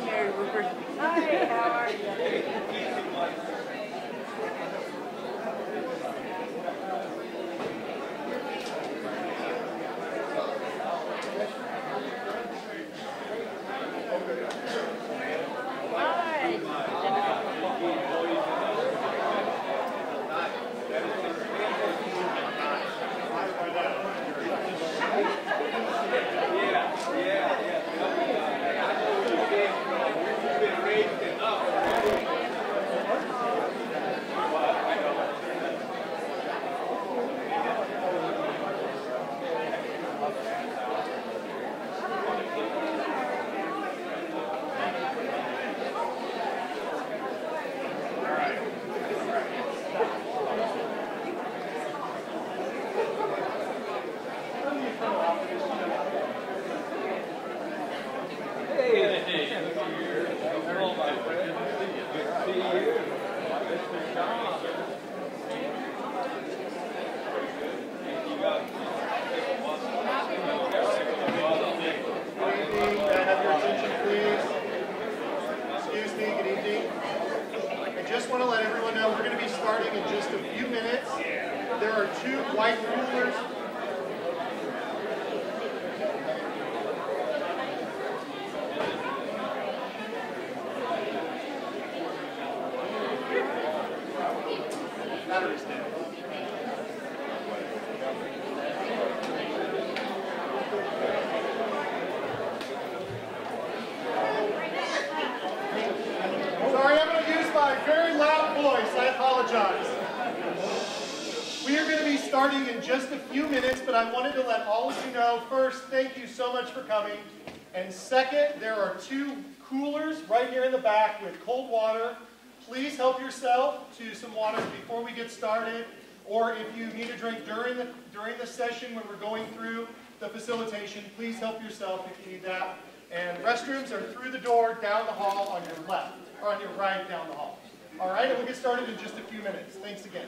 Mary Rupert. Hi, how are you? I wanted to let all of you know, first, thank you so much for coming. And second, there are 2 coolers right here in the back with cold water. Please help yourself to some water before we get started. Or if you need a drink during the session when we're going through the facilitation, please help yourself if you need that. And restrooms are through the door, down the hall, on your left, or on your right, down the hall. All right, and we'll get started in just a few minutes. Thanks again.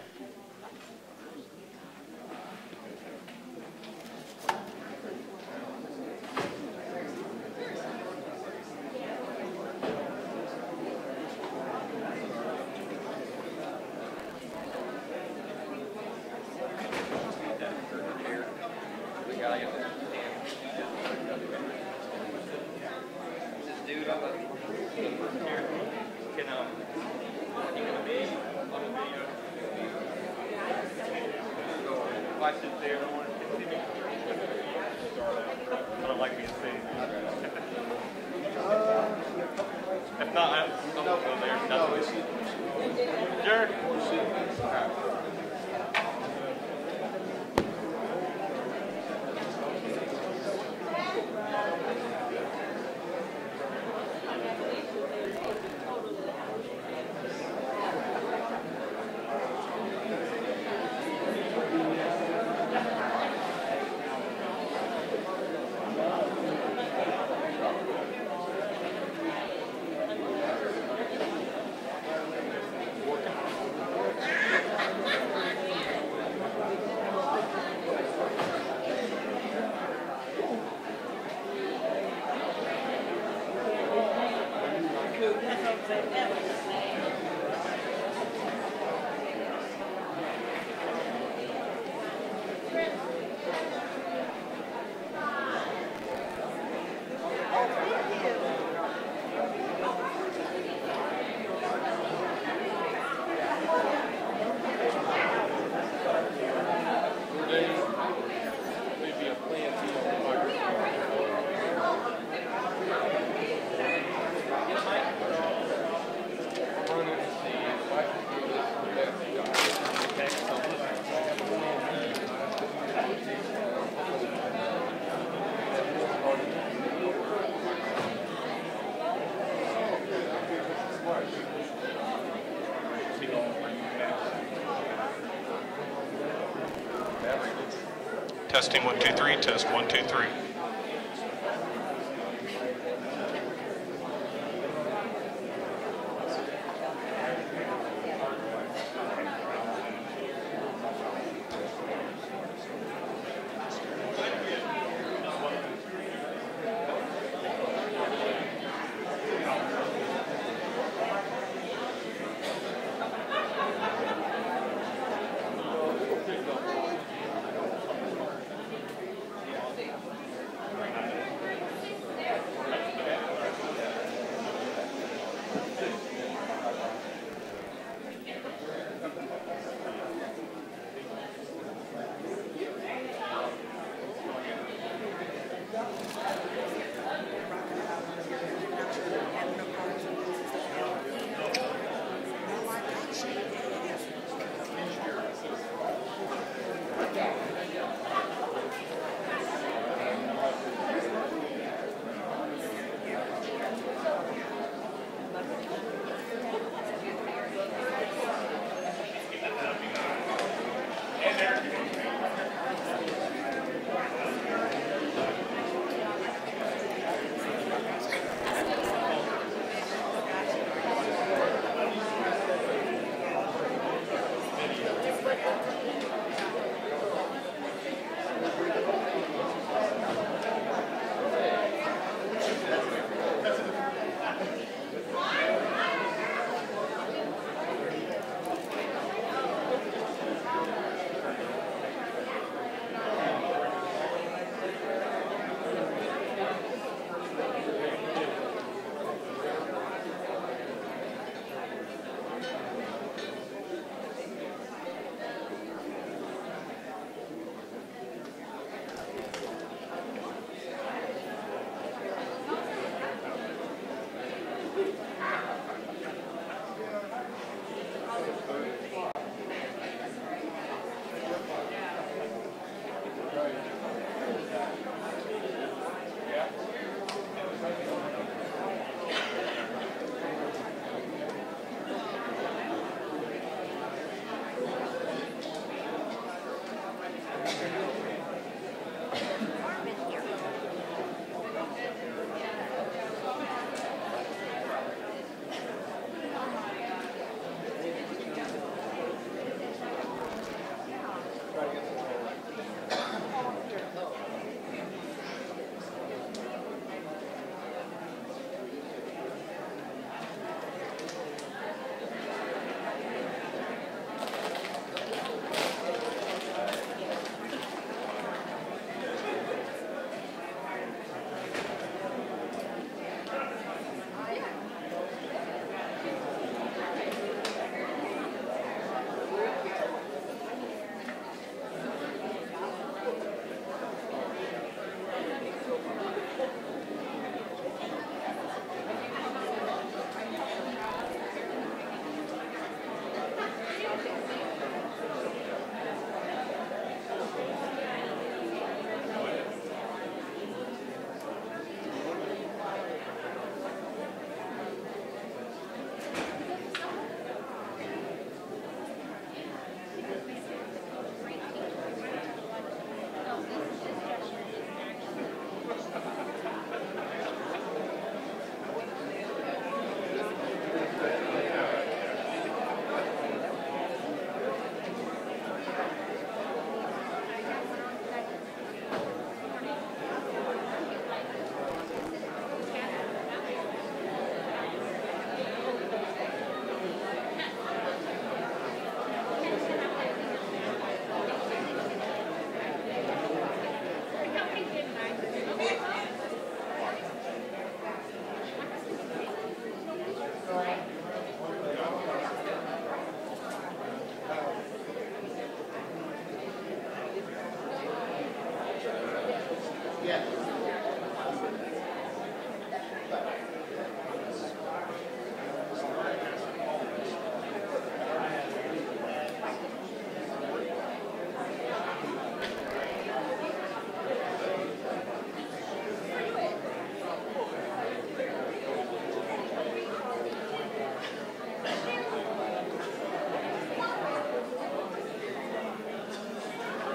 Testing 1 2 3. Test 1 2 3.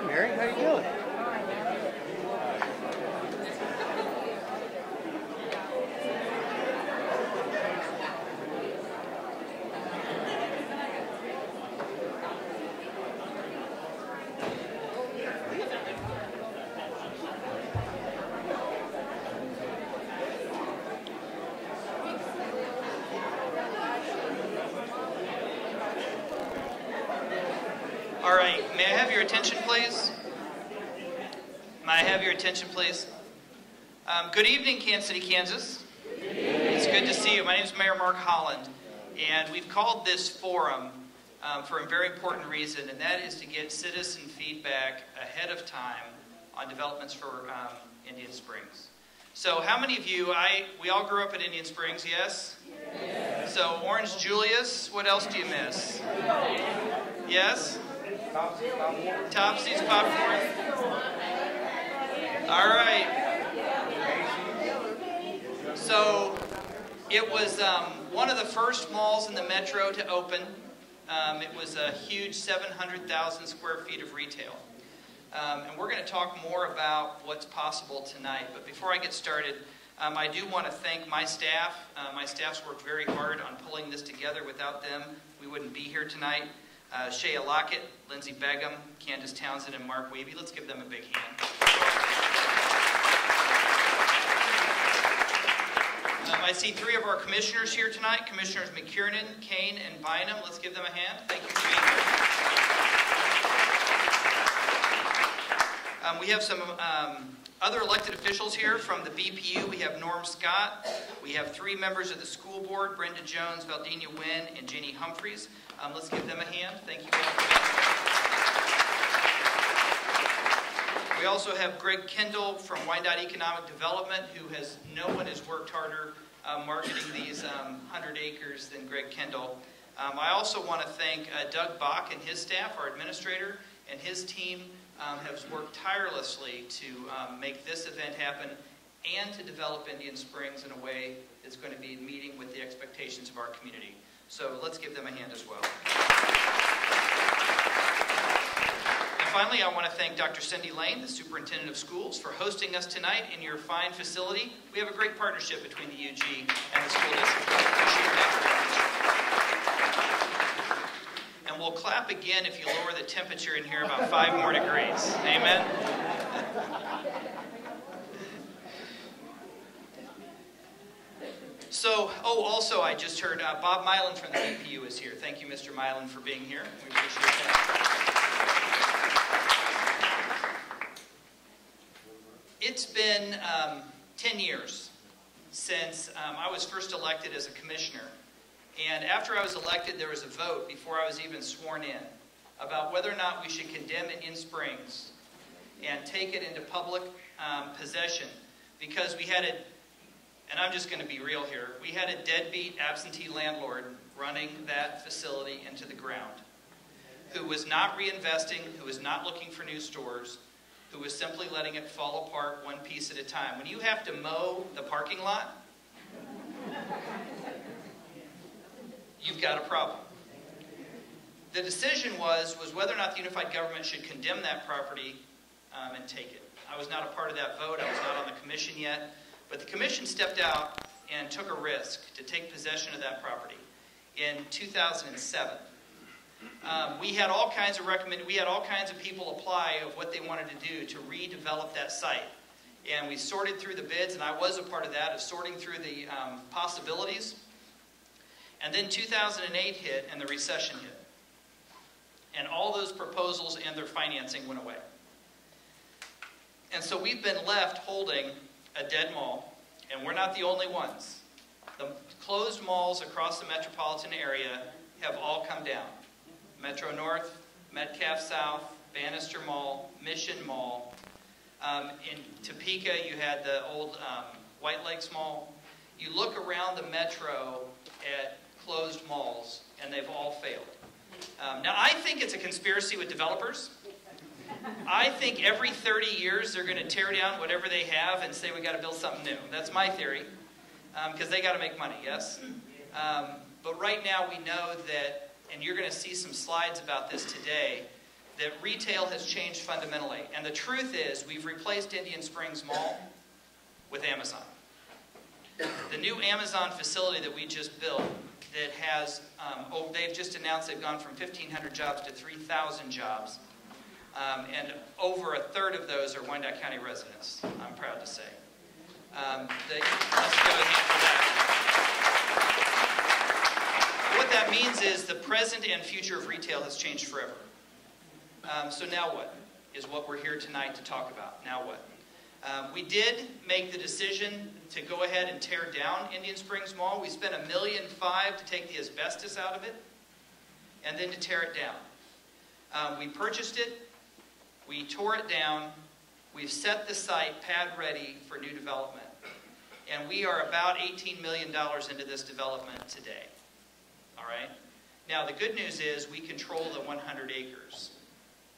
Mary, how you doing? All right, may I have your attention, please? May I have your attention, please? Good evening, Kansas City, Kansas. It's good to see you. My name is Mayor Mark Holland, and we've called this forum for a very important reason, and that is to get citizen feedback ahead of time on developments for Indian Springs. So how many of you, we all grew up at Indian Springs, yes? Yes. So Orange Julius, what else do you miss? Yes? Topsy's popcorn. All right. So it was one of the first malls in the metro to open. It was a huge 700,000 square feet of retail. And we're going to talk more about what's possible tonight. But before I get started, I do want to thank my staff. My staff's worked very hard on pulling this together. Without them, we wouldn't be here tonight. Shea Lockett, Lindsay Begum, Candace Townsend, and Mark Weeby. Let's give them a big hand. I see three of our commissioners here tonight, Commissioners McKiernan, Kane, and Bynum. Let's give them a hand. Thank you for being here. We have some other elected officials here from the BPU. We have Norm Scott. We have three members of the school board, Brenda Jones, Valdenia Wynn, and Jeannie Humphreys. Let's give them a hand. Thank you all for being here. We also have Greg Kendall from Wyandotte Economic Development, no one has worked harder marketing these 100 acres than Greg Kendall. I also want to thank Doug Bach and his staff, our administrator, and his team has worked tirelessly to make this event happen and to develop Indian Springs in a way that's going to be meeting with the expectations of our community. So let's give them a hand as well. And finally, I want to thank Dr. Cindy Lane, the Superintendent of Schools, for hosting us tonight in your fine facility. We have a great partnership between the UG and the school district. Appreciate that very much. And we'll clap again if you lower the temperature in here about 5 more degrees. Amen? So, also I just heard Bob Mylan from the BPU is here. Thank you, Mr. Mylan, for being here. We appreciate that. It's been 10 years since I was first elected as a commissioner. And after I was elected, there was a vote before I was even sworn in about whether or not we should condemn Indian Springs and take it into public possession, because we had and I'm just going to be real here, we had a deadbeat absentee landlord running that facility into the ground, who was not reinvesting, who was not looking for new stores, who was simply letting it fall apart one piece at a time. When you have to mow the parking lot, you've got a problem. The decision was whether or not the unified government should condemn that property and take it. I was not a part of that vote. I was not on the commission yet. But the commission stepped out and took a risk to take possession of that property in 2007. We had all kinds of people apply of what they wanted to do to redevelop that site. And we sorted through the bids, and I was a part of that, of sorting through the possibilities. And then 2008 hit, and the recession hit. And all those proposals and their financing went away. And so we've been left holding a dead mall, and we're not the only ones. The closed malls across the metropolitan area have all come down. Metro North, Metcalf South, Bannister Mall, Mission Mall. In Topeka, you had the old White Lakes Mall. You look around the metro at closed malls, and they've all failed. Now, I think it's a conspiracy with developers. I think every 30 years they're going to tear down whatever they have and say we got to build something new. That's my theory, because they got to make money, yes? But right now we know that, and you're going to see some slides about this today, that retail has changed fundamentally. And the truth is we've replaced Indian Springs Mall with Amazon. The new Amazon facility that we just built that has, they've just announced they've gone from 1,500 jobs to 3,000 jobs. And over a third of those are Wyandotte County residents, I'm proud to say. Let's give a hand for that. What that means is the present and future of retail has changed forever. So now what is what we're here tonight to talk about. Now what? We did make the decision to go ahead and tear down Indian Springs Mall. We spent $1.5 million to take the asbestos out of it and then to tear it down. We purchased it. We tore it down. We've set the site pad ready for new development. And we are about $18 million into this development today. All right? Now, the good news is we control the 100 acres.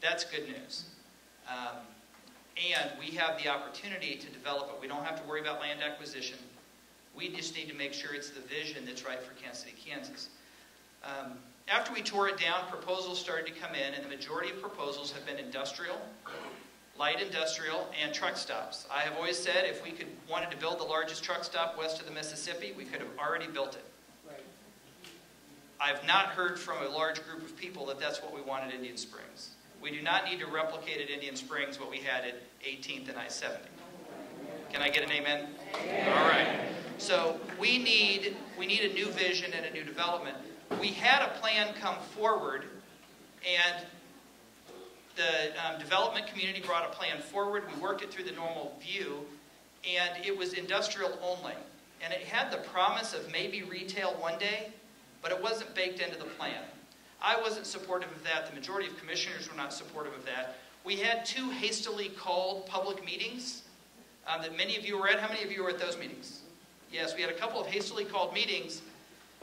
That's good news. And we have the opportunity to develop it. We don't have to worry about land acquisition. We just need to make sure it's the vision that's right for Kansas City, Kansas. After we tore it down, proposals started to come in, and the majority of proposals have been industrial, light industrial, and truck stops. I have always said if we wanted to build the largest truck stop west of the Mississippi, we could have already built it. Right. I've not heard from a large group of people that that's what we want at Indian Springs. We do not need to replicate at Indian Springs what we had at 18th and I-70. Can I get an amen? Amen. All right. So we need a new vision and a new development. We had a plan come forward, and the development community brought a plan forward. We worked it through the normal view, and it was industrial only. And it had the promise of maybe retail one day, but it wasn't baked into the plan. I wasn't supportive of that. The majority of commissioners were not supportive of that. We had 2 hastily called public meetings that many of you were at. How many of you were at those meetings? Yes, we had a couple of hastily called meetings,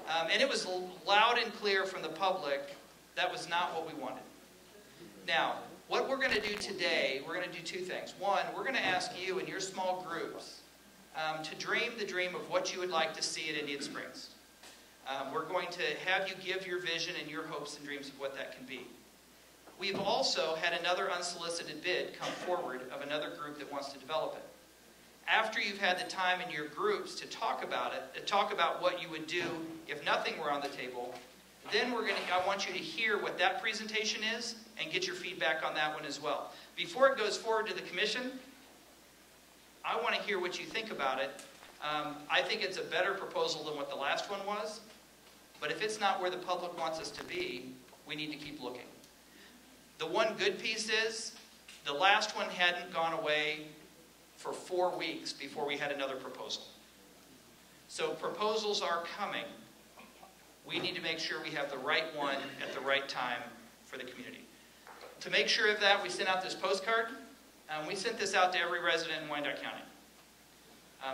and it was loud and clear from the public that was not what we wanted. Now, what we're going to do today, we're going to do 2 things. One, we're going to ask you in your small groups to dream the dream of what you would like to see at Indian Springs. We're going to have you give your vision and your hopes and dreams of what that can be. We've also had another unsolicited bid come forward of another group that wants to develop it. After you've had the time in your groups to talk about it, to talk about what you would do if nothing were on the table, then I want you to hear what that presentation is and get your feedback on that one as well. Before it goes forward to the commission, I want to hear what you think about it. I think it's a better proposal than what the last one was, but if it's not where the public wants us to be, we need to keep looking. The one good piece is the last one hadn't gone away for 4 weeks before we had another proposal. So proposals are coming. We need to make sure we have the right one at the right time for the community. To make sure of that, we sent out this postcard. We sent this out to every resident in Wyandotte County.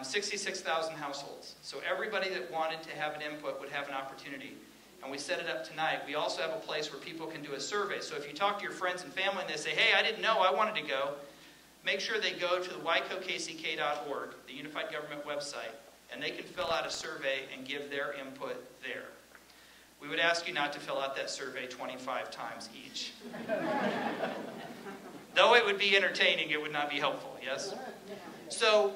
66,000 households. So everybody that wanted to have an input would have an opportunity. And we set it up tonight. We also have a place where people can do a survey. So if you talk to your friends and family and they say, hey, I didn't know, I wanted to go, make sure they go to the wykokck.org, the Unified Government website, and they can fill out a survey and give their input there. We would ask you not to fill out that survey 25 times each. Though it would be entertaining, it would not be helpful, yes? So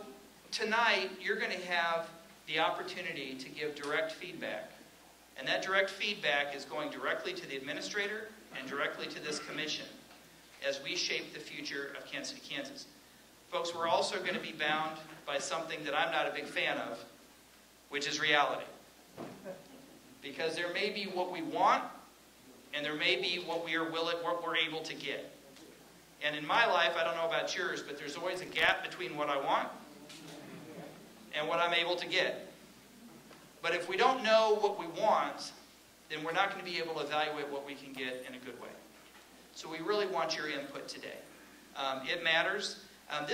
tonight, you're going to have the opportunity to give direct feedback. And that direct feedback is going directly to the administrator and directly to this commission as we shape the future of Kansas City, Kansas. Folks, we're also going to be bound by something that I'm not a big fan of, which is reality. Because there may be what we want, and there may be what we're able to get. And in my life, I don't know about yours, but there's always a gap between what I want and what I'm able to get. But if we don't know what we want, then we're not going to be able to evaluate what we can get in a good way. So we really want your input today. It matters. I've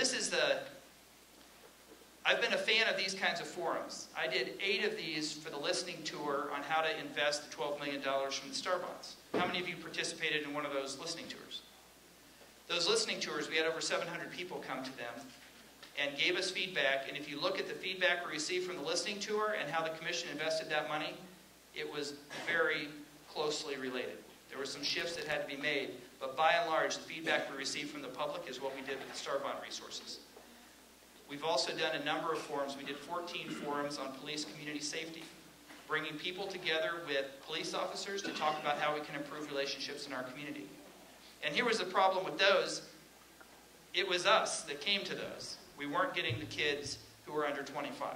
been a fan of these kinds of forums. I did 8 of these for the listening tour on how to invest the $12 million from the Star Bonds. How many of you participated in one of those listening tours? Those listening tours, we had over 700 people come to them and gave us feedback. And if you look at the feedback we received from the listening tour and how the commission invested that money, it was very closely related. There were some shifts that had to be made, but by and large, the feedback we received from the public is what we did with the Star Bond resources. We've also done a number of forums. We did 14 forums on police community safety, bringing people together with police officers to talk about how we can improve relationships in our community. And here was the problem with those. It was us that came to those. We weren't getting the kids who were under 25.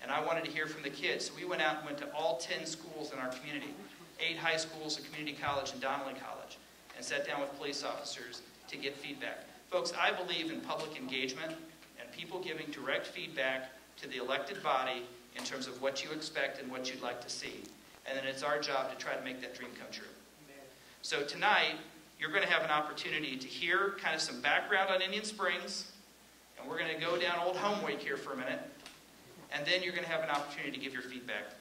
And I wanted to hear from the kids. So we went out and went to all 10 schools in our community, 8 high schools, a community college, and Donnelly College, and sat down with police officers to get feedback. Folks, I believe in public engagement and people giving direct feedback to the elected body in terms of what you expect and what you'd like to see. And then it's our job to try to make that dream come true. So tonight, you're going to have an opportunity to hear kind of some background on Indian Springs, and we're going to go down Old Home Week here for a minute, and then you're going to have an opportunity to give your feedback.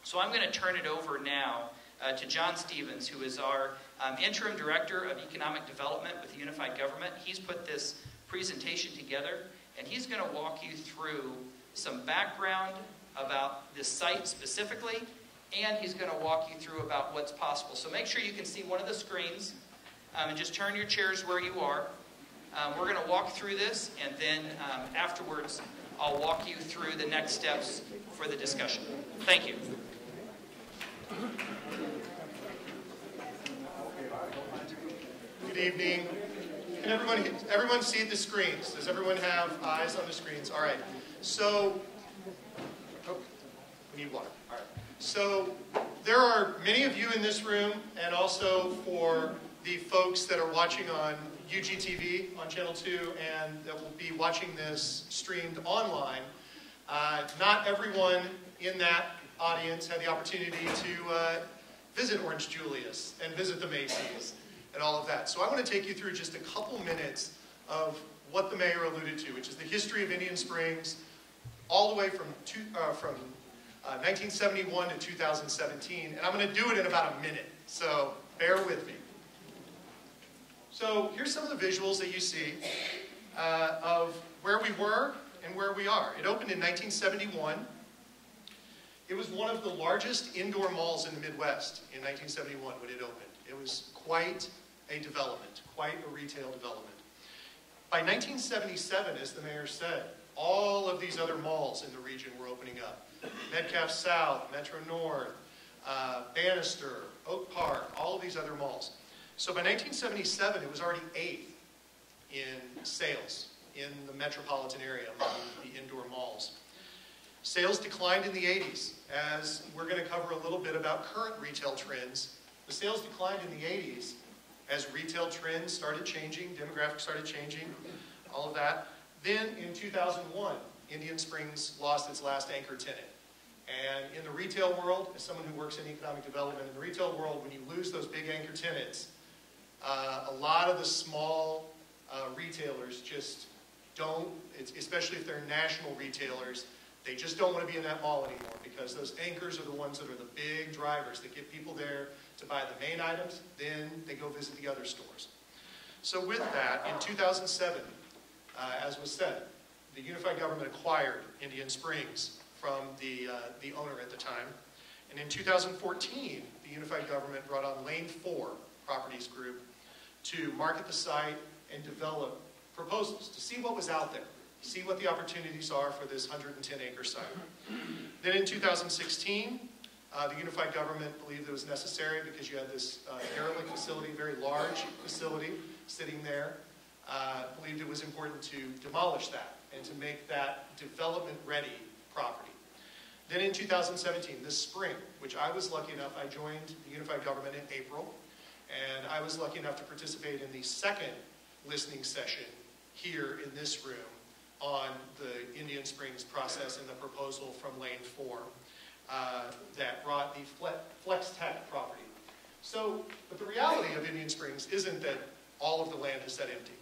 So I'm going to turn it over now to John Stevens, who is our Interim Director of Economic Development with the Unified Government. He's put this presentation together, and he's going to walk you through some background about this site specifically, and he's going to walk you through about what's possible. So make sure you can see one of the screens, and just turn your chairs where you are. We're going to walk through this, and then afterwards, I'll walk you through the next steps for the discussion. Thank you. Good evening. Can everyone see the screens? Does everyone have eyes on the screens? All right. So, we need water. All right. So, there are many of you in this room, and also for the folks that are watching on UGTV on Channel 2 and that will be watching this streamed online. Not everyone in that audience had the opportunity to visit Orange Julius and visit the Macy's and all of that. So I want to take you through just a couple minutes of what the mayor alluded to, which is the history of Indian Springs all the way from 1971 to 2017. And I'm going to do it in about a minute, so bear with me. So here's some of the visuals that you see of where we were and where we are. It opened in 1971. It was one of the largest indoor malls in the Midwest in 1971 when it opened. It was quite a development, quite a retail development. By 1977, as the mayor said, all of these other malls in the region were opening up. Metcalf South, Metro North, Bannister, Oak Park, all of these other malls. So by 1977, it was already 8th in sales in the metropolitan area among the indoor malls. Sales declined in the 80s. As we're going to cover a little bit about current retail trends, the sales declined in the 80s as retail trends started changing, demographics started changing, all of that. Then in 2001, Indian Springs lost its last anchor tenant. And in the retail world, as someone who works in economic development, in the retail world, when you lose those big anchor tenants, a lot of the small retailers just don't, especially if they're national retailers, they just don't want to be in that mall anymore because those anchors are the ones that are the big drivers that get people there to buy the main items, then they go visit the other stores. So with that, in 2007, as was said, the Unified Government acquired Indian Springs from the owner at the time. And in 2014, the Unified Government brought on Lane 4 Properties Group to market the site and develop proposals to see what was out there, see what the opportunities are for this 110-acre site. Then in 2016, the Unified Government believed it was necessary because you had this derelict facility, very large facility sitting there, believed it was important to demolish that and to make that development-ready property. Then in 2017, this spring, which I was lucky enough, I joined the Unified Government in April, and I was lucky enough to participate in the second listening session here in this room on the Indian Springs process and the proposal from Lane 4 that brought the Flex Tech property. So, but the reality of Indian Springs isn't that all of the land is set empty.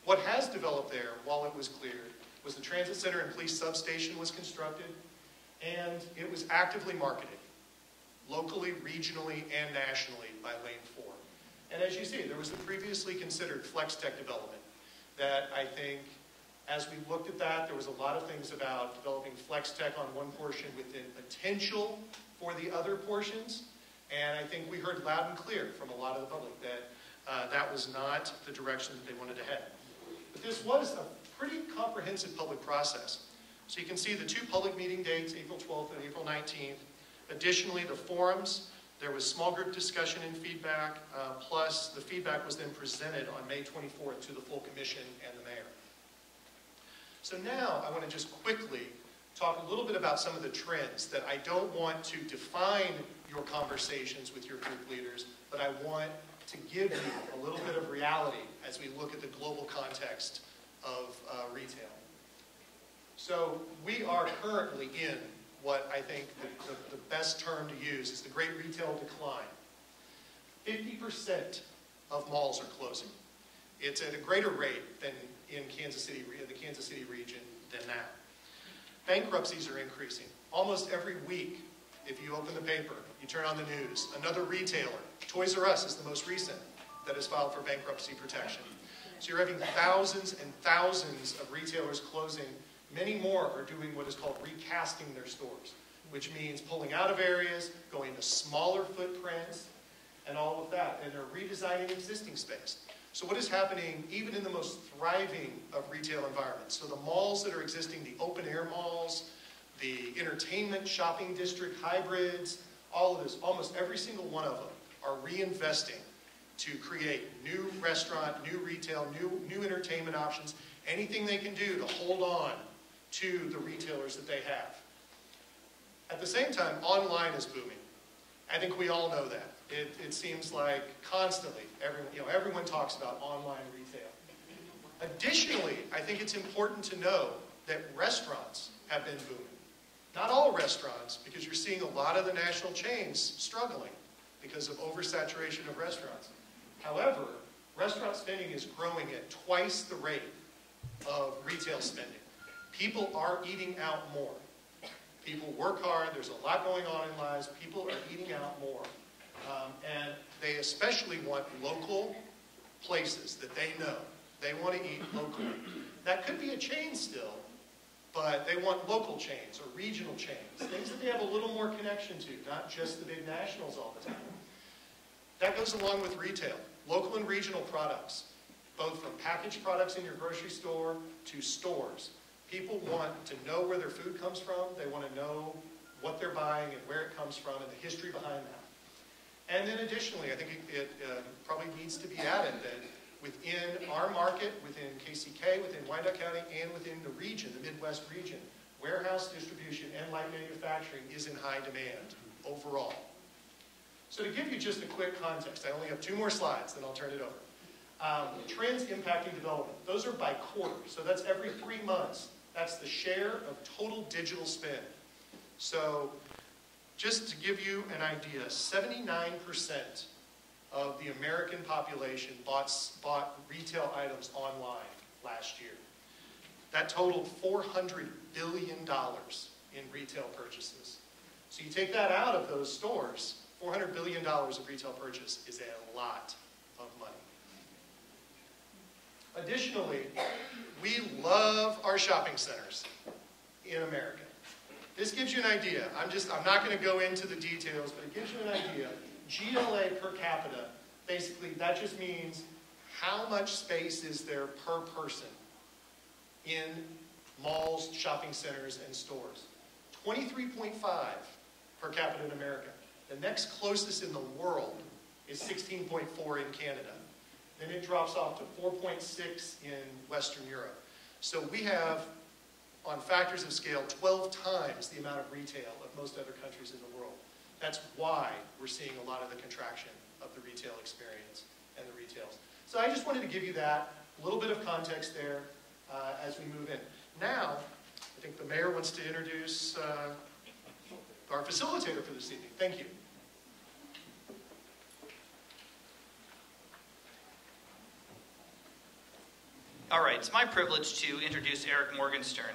What has developed there, while it was cleared, was the transit center and police substation was constructed, and it was actively marketed, locally, regionally, and nationally by Lane 4. And as you see, there was the previously considered flex tech development that I think, as we looked at that, there was a lot of things about developing flex tech on one portion within potential for the other portions. And I think we heard loud and clear from a lot of the public that that was not the direction that they wanted to head. But this was a pretty comprehensive public process. So you can see the two public meeting dates, April 12th and April 19th. Additionally, the forums, there was small group discussion and feedback, plus the feedback was then presented on May 24th to the full commission and the mayor. So now I want to just quickly talk a little bit about some of the trends that I don't want to define your conversations with your group leaders, but I want to give you a little bit of reality as we look at the global context of retail. So we are currently in what I think the best term to use is the great retail decline. 50% of malls are closing. It's at a greater rate than in the Kansas City region than now. Bankruptcies are increasing. Almost every week, if you open the paper, you turn on the news, another retailer, Toys R Us is the most recent, that has filed for bankruptcy protection. So you're having thousands and thousands of retailers closing. Many more are doing what is called recasting their stores, which means pulling out of areas, going to smaller footprints, and all of that. And they're redesigning existing space. So what is happening even in the most thriving of retail environments? So the malls that are existing, the open air malls, the entertainment shopping district hybrids, all of this, almost every single one of them are reinvesting to create new restaurant, new retail, new entertainment options, anything they can do to hold on to the retailers that they have. At the same time, online is booming. I think we all know that. It seems like constantly, everyone talks about online retail. Additionally, I think it's important to know that restaurants have been booming. Not all restaurants, because you're seeing a lot of the national chains struggling because of oversaturation of restaurants. However, restaurant spending is growing at twice the rate of retail spending. People are eating out more. People work hard. There's a lot going on in lives. People are eating out more. And they especially want local places that they know. They want to eat locally. That could be a chain still, but they want local chains or regional chains, things that they have a little more connection to, not just the big nationals all the time. That goes along with retail. Local and regional products, both from packaged products in your grocery store to stores. People want to know where their food comes from. They want to know what they're buying and where it comes from and the history behind that. And then additionally, I think it probably needs to be added that within our market, within KCK, within Wyandotte County, and within the region, the Midwest region, warehouse distribution and light manufacturing is in high demand overall. So to give you just a quick context, I only have 2 more slides, then I'll turn it over. Trends impacting development. Those are by quarter, so that's every 3 months. That's the share of total digital spend. So just to give you an idea, 79% of the American population bought retail items online last year. That totaled $400 billion in retail purchases. So you take that out of those stores, $400 billion of retail purchase is a lot of money. Additionally, we love our shopping centers in America. This gives you an idea. I'm not going to go into the details, but it gives you an idea. GLA per capita, basically that just means how much space is there per person in malls, shopping centers, and stores. 23.5 per capita in America. The next closest in the world is 16.4 in Canada. Then it drops off to 4.6 in Western Europe. So we have, on factors of scale, 12 times the amount of retail of most other countries in the world. That's why we're seeing a lot of the contraction of the retail experience and the retails. So I just wanted to give you that, a little bit of context there as we move in. Now, I think the mayor wants to introduce our facilitator for this evening. Thank you. All right, it's my privilege to introduce Eric Morgenstern.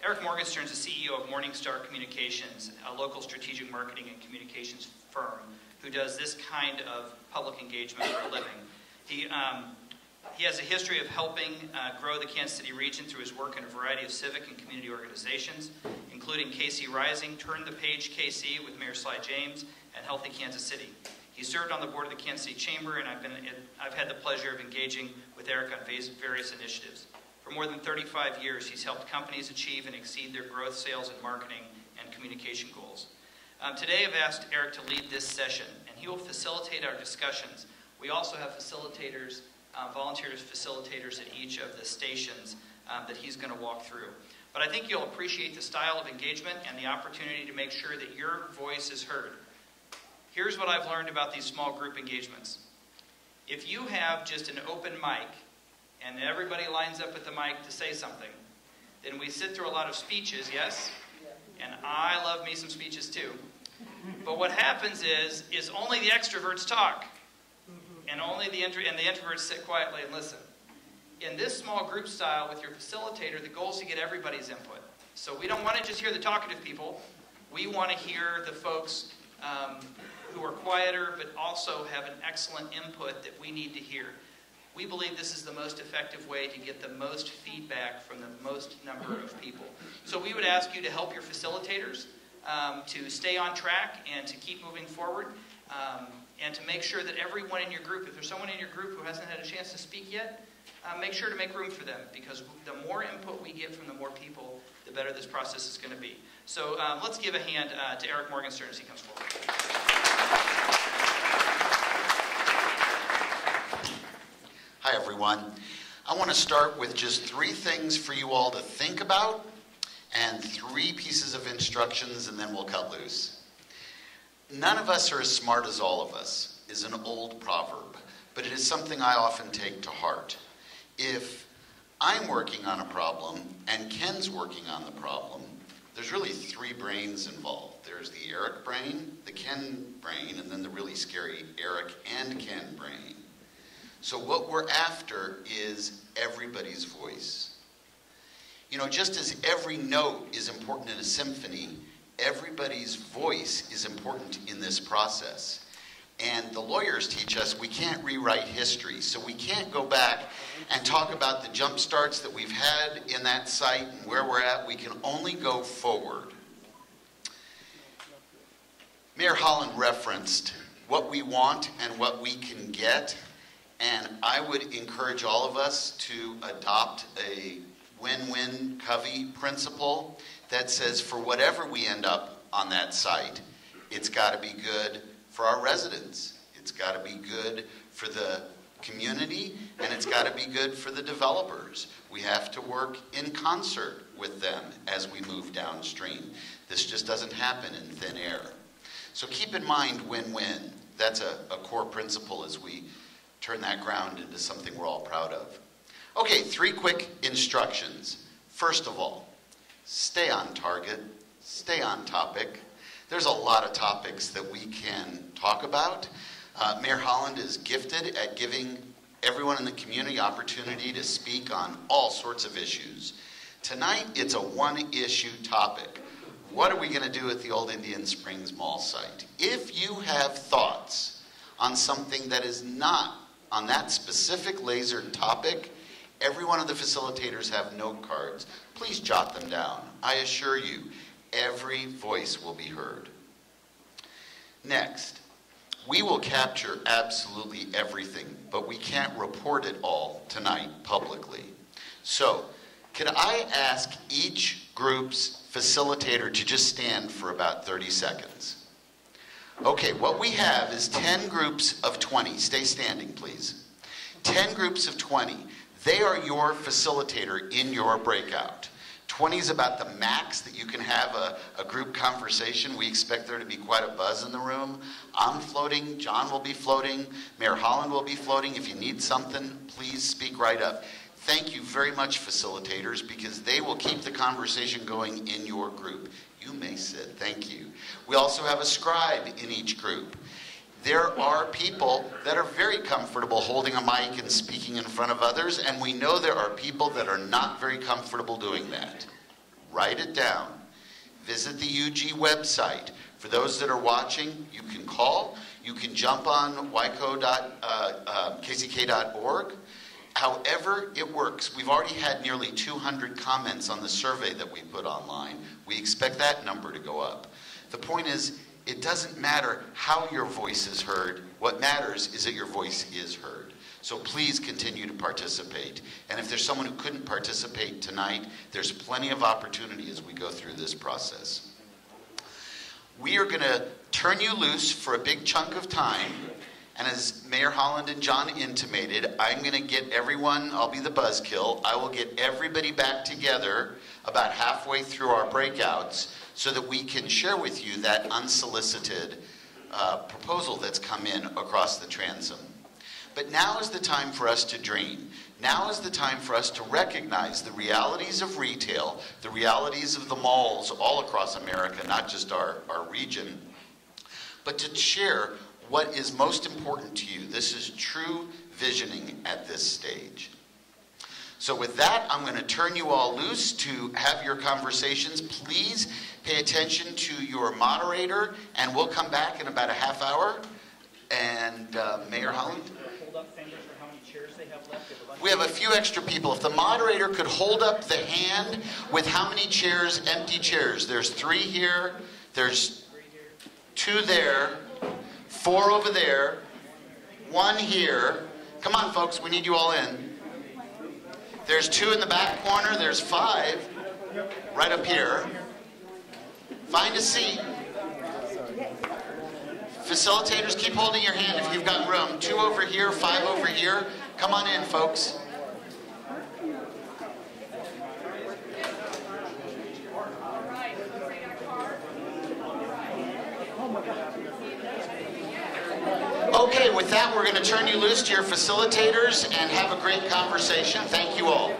Eric Morgenstern is the CEO of Morningstar Communications, a local strategic marketing and communications firm who does this kind of public engagement for a living. He has a history of helping grow the Kansas City region through his work in a variety of civic and community organizations, including KC Rising, Turn the Page KC with Mayor Sly James, and Healthy Kansas City. He served on the board of the Kansas City Chamber, and I've had the pleasure of engaging with Eric on various initiatives. For more than 35 years, he's helped companies achieve and exceed their growth, sales, and marketing and communication goals. Today, I've asked Eric to lead this session, and he will facilitate our discussions. We also have facilitators, volunteers facilitators at each of the stations that he's going to walk through. But I think you'll appreciate the style of engagement and the opportunity to make sure that your voice is heard. Here's what I've learned about these small group engagements. If you have just an open mic and everybody lines up at the mic to say something, then we sit through a lot of speeches, yes? And I love me some speeches too. But what happens is only the extroverts talk. And only the introverts sit quietly and listen. In this small group style with your facilitator, the goal is to get everybody's input. So we don't want to just hear the talkative people. We want to hear the folks who are quieter but also have an excellent input that we need to hear. We believe this is the most effective way to get the most feedback from the most number of people. So we would ask you to help your facilitators to stay on track and to keep moving forward, and to make sure that everyone in your group, if there's someone in your group who hasn't had a chance to speak yet, make sure to make room for them, because the more input we get from the more people, the better this process is going to be. So let's give a hand to Eric Morgenstern as he comes forward. Hi, everyone. I want to start with just 3 things for you all to think about and 3 pieces of instructions, and then we'll cut loose. None of us are as smart as all of us is an old proverb, but it is something I often take to heart. If I'm working on a problem and Ken's working on the problem, there's really 3 brains involved. There's the Eric brain, the Ken brain, and then the really scary Eric and Ken brain. So what we're after is everybody's voice. You know, just as every note is important in a symphony, everybody's voice is important in this process. And the lawyers teach us we can't rewrite history, so we can't go back and talk about the jump starts that we've had in that site and where we're at. We can only go forward. Mayor Holland referenced what we want and what we can get. And I would encourage all of us to adopt a win-win Covey principle that says for whatever we end up on that site, it's got to be good for our residents. It's got to be good for the community, and it's got to be good for the developers. We have to work in concert with them as we move downstream. This just doesn't happen in thin air. So keep in mind win-win. That's a core principle as we turn that ground into something we're all proud of. Okay, 3 quick instructions. First of all, stay on target, stay on topic. There's a lot of topics that we can talk about. Mayor Holland is gifted at giving everyone in the community opportunity to speak on all sorts of issues. Tonight, it's a 1-issue topic. What are we going to do at the old Indian Springs Mall site? If you have thoughts on something that is not on that specific laser topic, every one of the facilitators have note cards. Please jot them down. I assure you, every voice will be heard. Next, we will capture absolutely everything, but we can't report it all tonight publicly. So, could I ask each group's facilitator to just stand for about 30 seconds? Okay, what we have is 10 groups of 20. Stay standing, please. 10 groups of 20. They are your facilitator in your breakout. 20 is about the max that you can have a group conversation. We expect there to be quite a buzz in the room. I'm floating, John will be floating, Mayor Holland will be floating. If you need something, please speak right up. Thank you very much, facilitators, because they will keep the conversation going in your group. You may sit, thank you. We also have a scribe in each group. There are people that are very comfortable holding a mic and speaking in front of others, and we know there are people that are not very comfortable doing that. Write it down. Visit the UG website. For those that are watching, you can call. You can jump on kck.org. However it works. We've already had nearly 200 comments on the survey that we put online. We expect that number to go up. The point is, it doesn't matter how your voice is heard. What matters is that your voice is heard. So please continue to participate. And if there's someone who couldn't participate tonight, there's plenty of opportunity as we go through this process. We are going to turn you loose for a big chunk of time. And as Mayor Holland and John intimated, I'm going to get everyone, I'll be the buzzkill, I will get everybody back together about halfway through our breakouts so that we can share with you that unsolicited proposal that's come in across the transom. But now is the time for us to dream. Now is the time for us to recognize the realities of retail, the realities of the malls all across America, not just our region, but to share what is most important to you. This is true visioning at this stage. So with that, I'm going to turn you all loose to have your conversations. Please pay attention to your moderator, and we'll come back in about a half hour. And Mayor Holland? Hold up fingers for how many chairs they have left. We have a few extra people. If the moderator could hold up the hand with how many chairs, empty chairs. There's 3 here, there's 2 there, 4 over there, 1 here. Come on, folks, we need you all in. There's 2 in the back corner. There's 5 right up here. Find a seat. Facilitators, keep holding your hand if you've got room. 2 over here, 5 over here. Come on in, folks. Okay, with that, we're going to turn you loose to your facilitators and have a great conversation. Thank you all.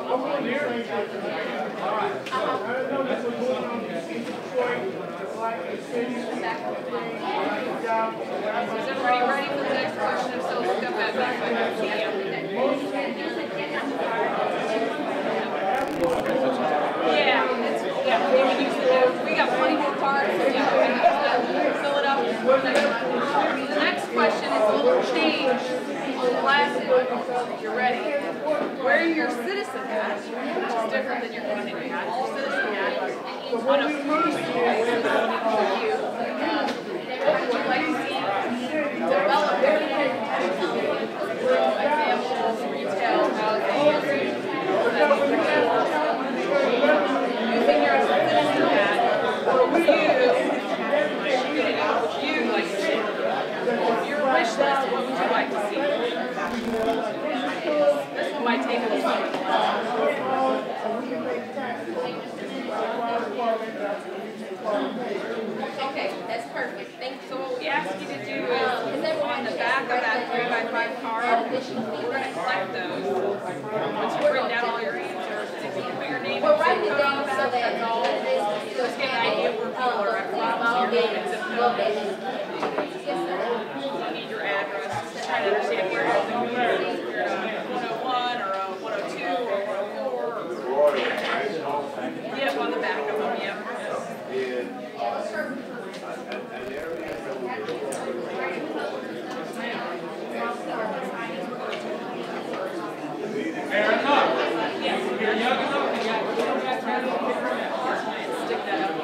everybody ready for the next question? If so, step back so I can see you. Yeah, you can use the, we got plenty more cards, so yeah, we can use that. Fill it up. The next question is a little change on the last one. You're ready. Wearing your citizen hat, which is different than your community hat, your citizen hat, on a personal basis for you, what would you like to see develop? For example, retail, housing, using your citizen hat, you like to see. Your wish list, what would you like to see? This one might take a little Okay, that's perfect. Thank you. So what we ask you to do is on the back of that 3x5 card, we're going to collect those. Once you've written down all your answers, and if you can put your name and zip code on the back, that's all. Just get an idea where people are at, your name and zip code. You need your address. Just trying to understand where you're going. If you're at a 101 or a 102 or a 104. Yep, on the back of them, yep. Stick that up.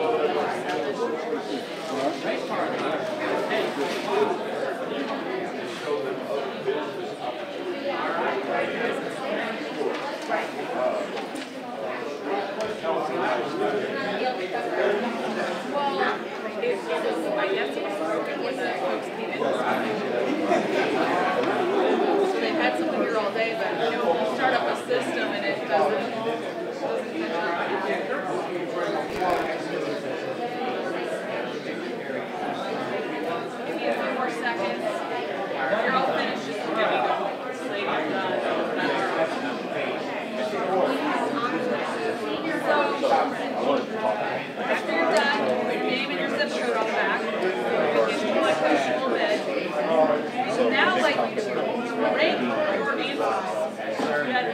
I guess it was broken when the folks came in. So they've had someone here all day, but you know, you start up a system and it doesn't Give me a few more seconds. You're all finished, just let me go. Lady, I'm done. After you're done, your name and your zip code on the back. You can collect those a little bit. So now, like, you rank your answers. You had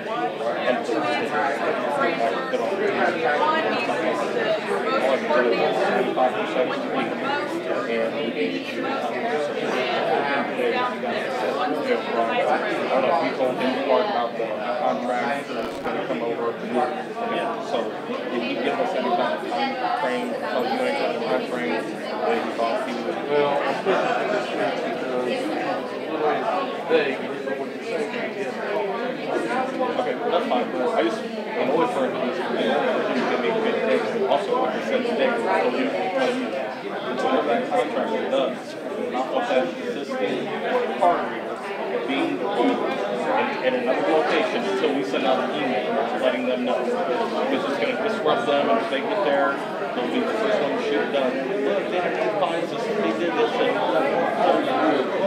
2 answers, 4 answers. 1 means your most important answer, what you want the most, or you need the most, and down from there. So 1's the highest priority. I don't know if you told him part about the contract that's going to come over. So if you give us any kind of time frame, so you ain't got a time frame, then you thought he would. Well, I'm putting big. Okay, that's fine. I just, in order for him to give me a good thing, also, like I said today, I told you whatever that contractor does, not what that existing part being in another location until we send out an email letting them know. Because it's going to disrupt them, and if they get there, they'll be the first one to shoot it done. Look, they have to advise us if they did this and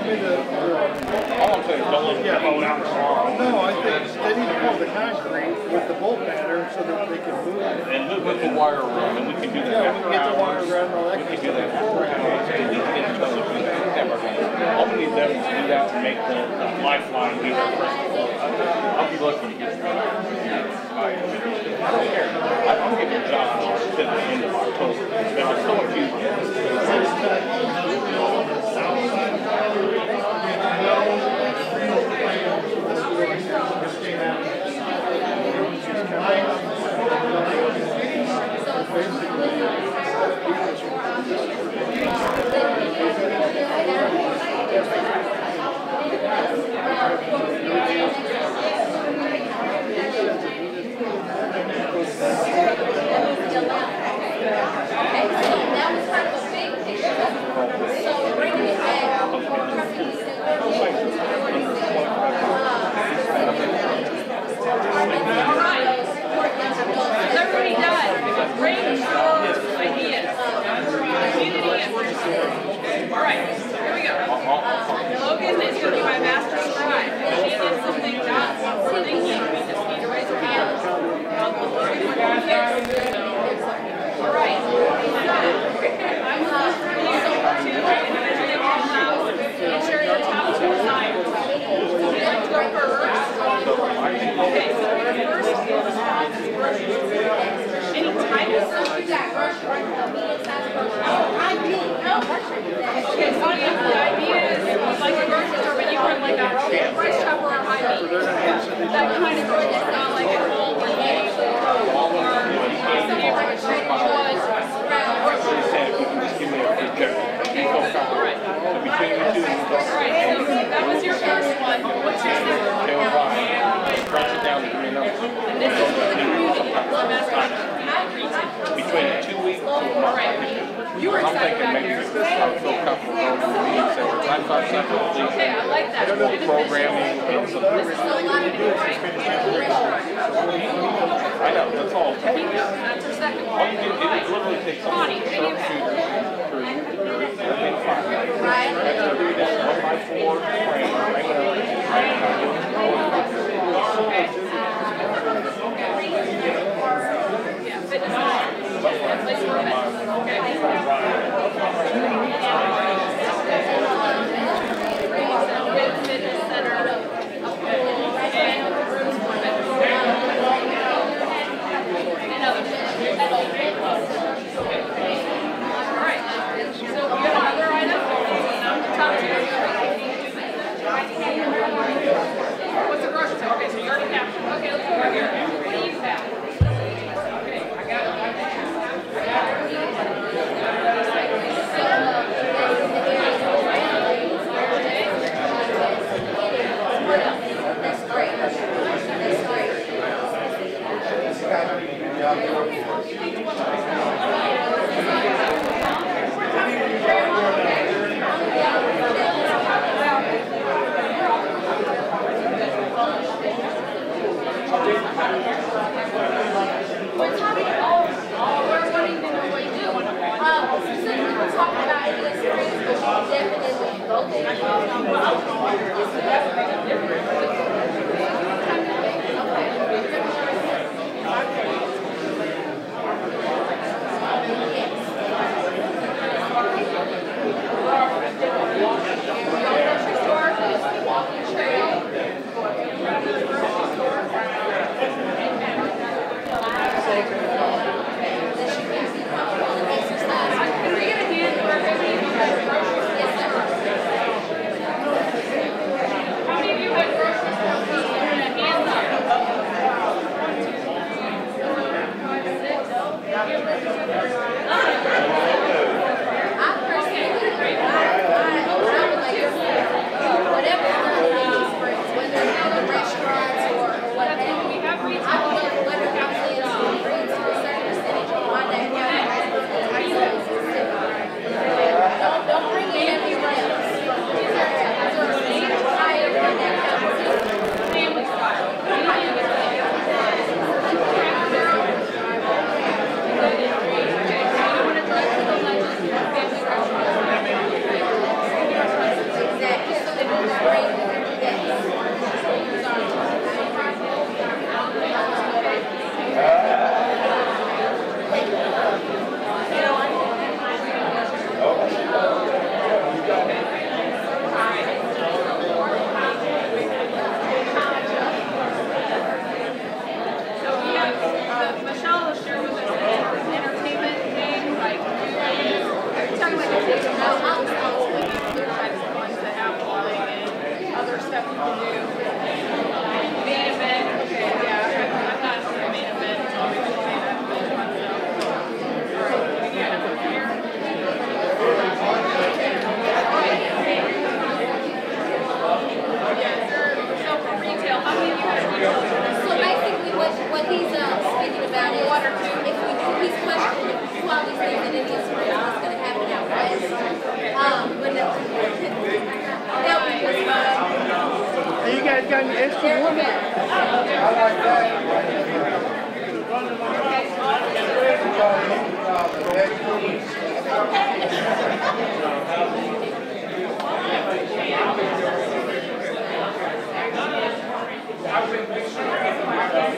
all I'm saying is don't let them blow it out tomorrow. No, I think they need to pull the concrete with the bolt pattern so that they can move it. And move with the wire run, and we can do that. Yeah, we can get the wire run and all that. We can do that 4 hours. And we can get each other to do that. All we need them to do that to make the lifeline be there first of all. I'll be looking to get that. I don't care. I'm giving a job to the end of October. There are so few. Okay, so that was kind of a big picture. So bring store that's not like a whole or some neighborhood Trader Joe's. They said if you can just give me a general. Alright. So between the two, Alright, so that was your first one. What's your second one? they were fine. Crunch it down to 3 numbers. And this is for the community. So I'm asking how retail. Between 2 weeks to a month. Alright. You were I'm excited thinking back maybe here. I would feel comfortable going to the meeting and say, 95 seconds, please. Okay, I like that. More programming. This is a community, right? Restaurant. I know, that's all. That's your second All one. you do, it literally takes Connie, something can you everything fine. That's every day, 1x4 frame, frame it up. Yeah, fitness center. Place for fitness. Okay. Fitness center. And rooms for fitness. And other things. Alright. So we have another item. Top two. What's the grocery store? Okay, so you already have. Okay, let's go over here. What do you have? Okay, I got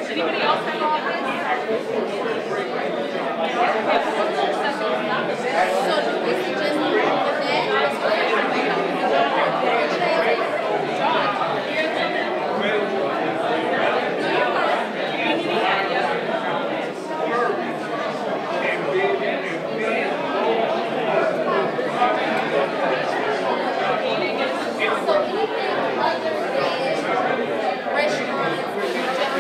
Anybody else have all this? So do we suggest that? So anything other than restaurants,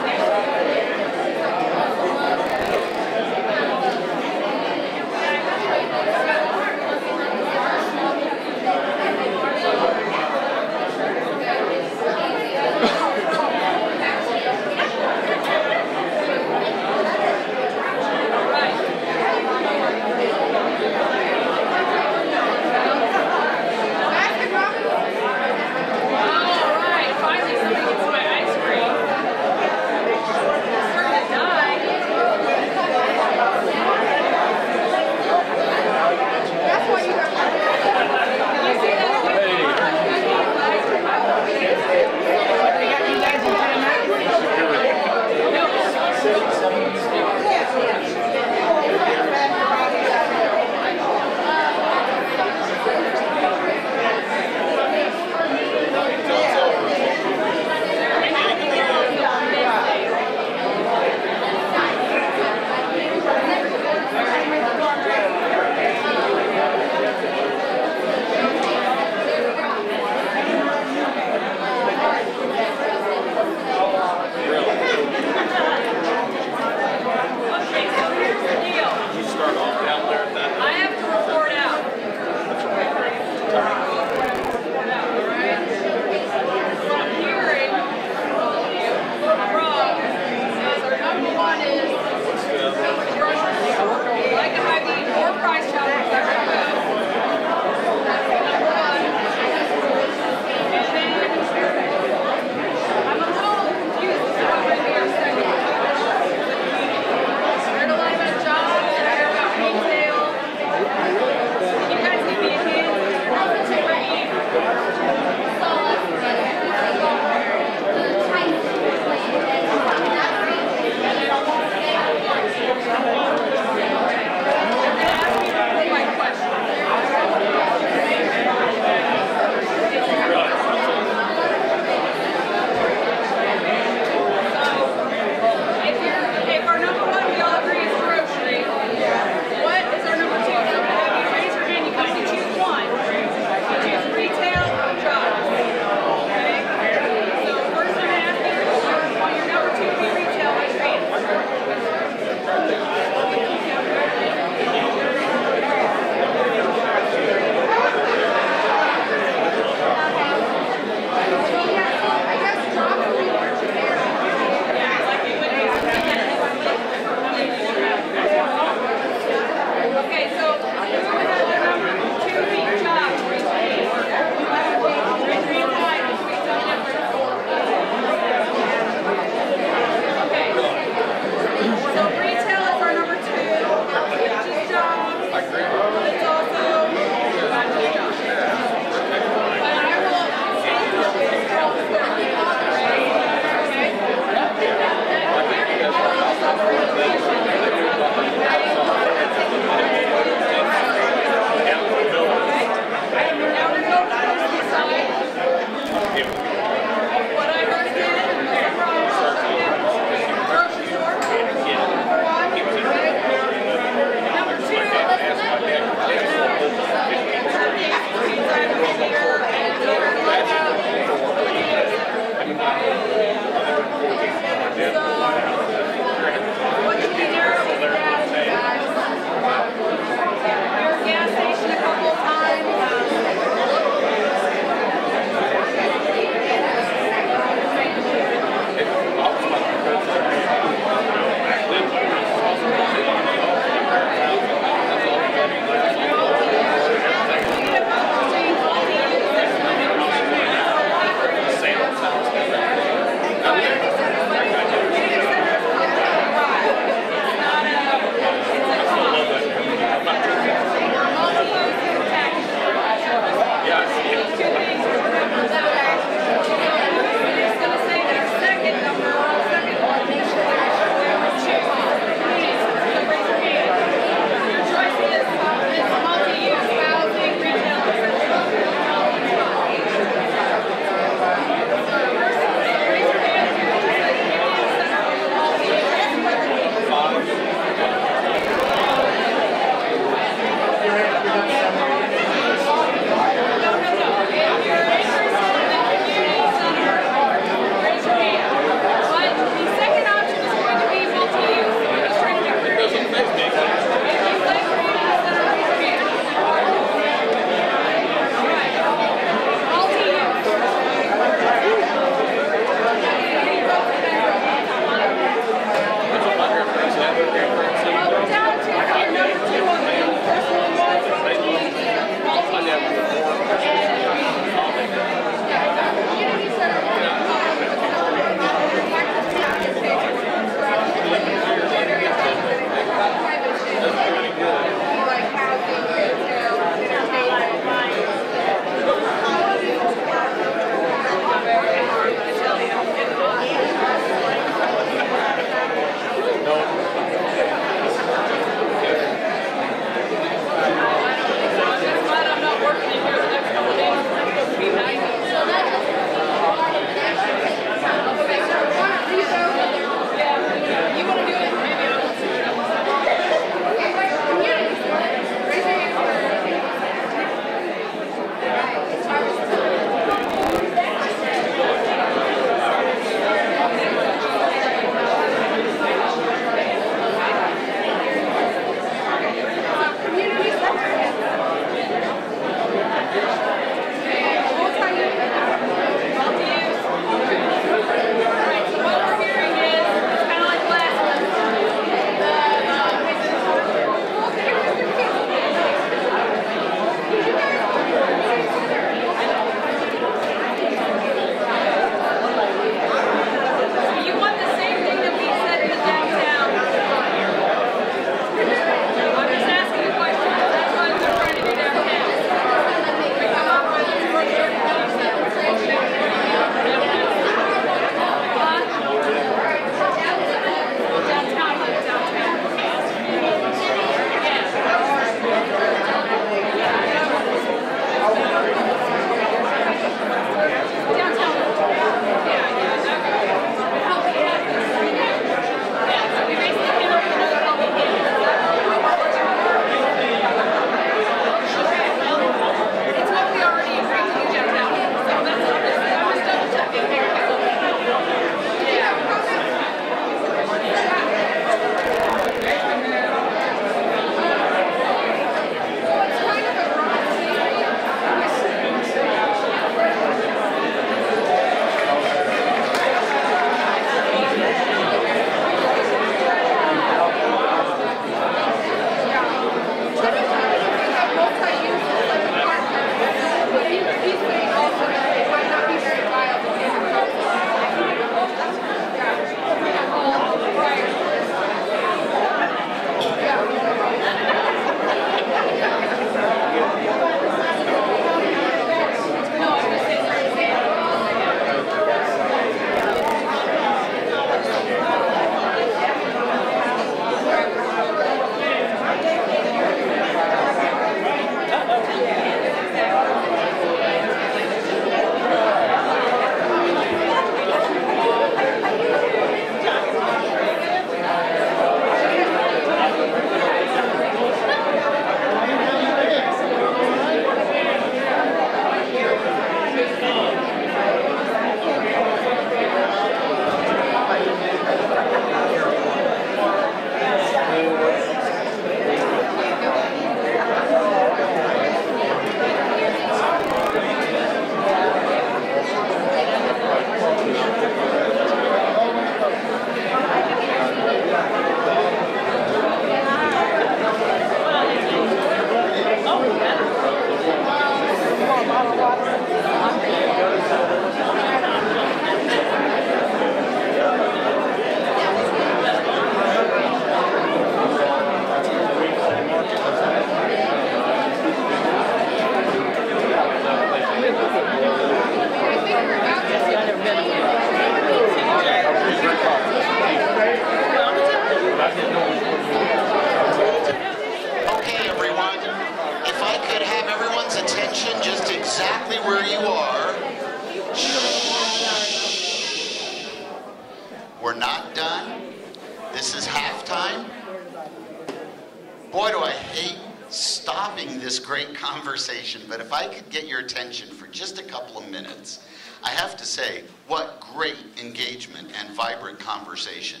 having this great conversation, but if I could get your attention for just a couple of minutes, I have to say, what great engagement and vibrant conversation.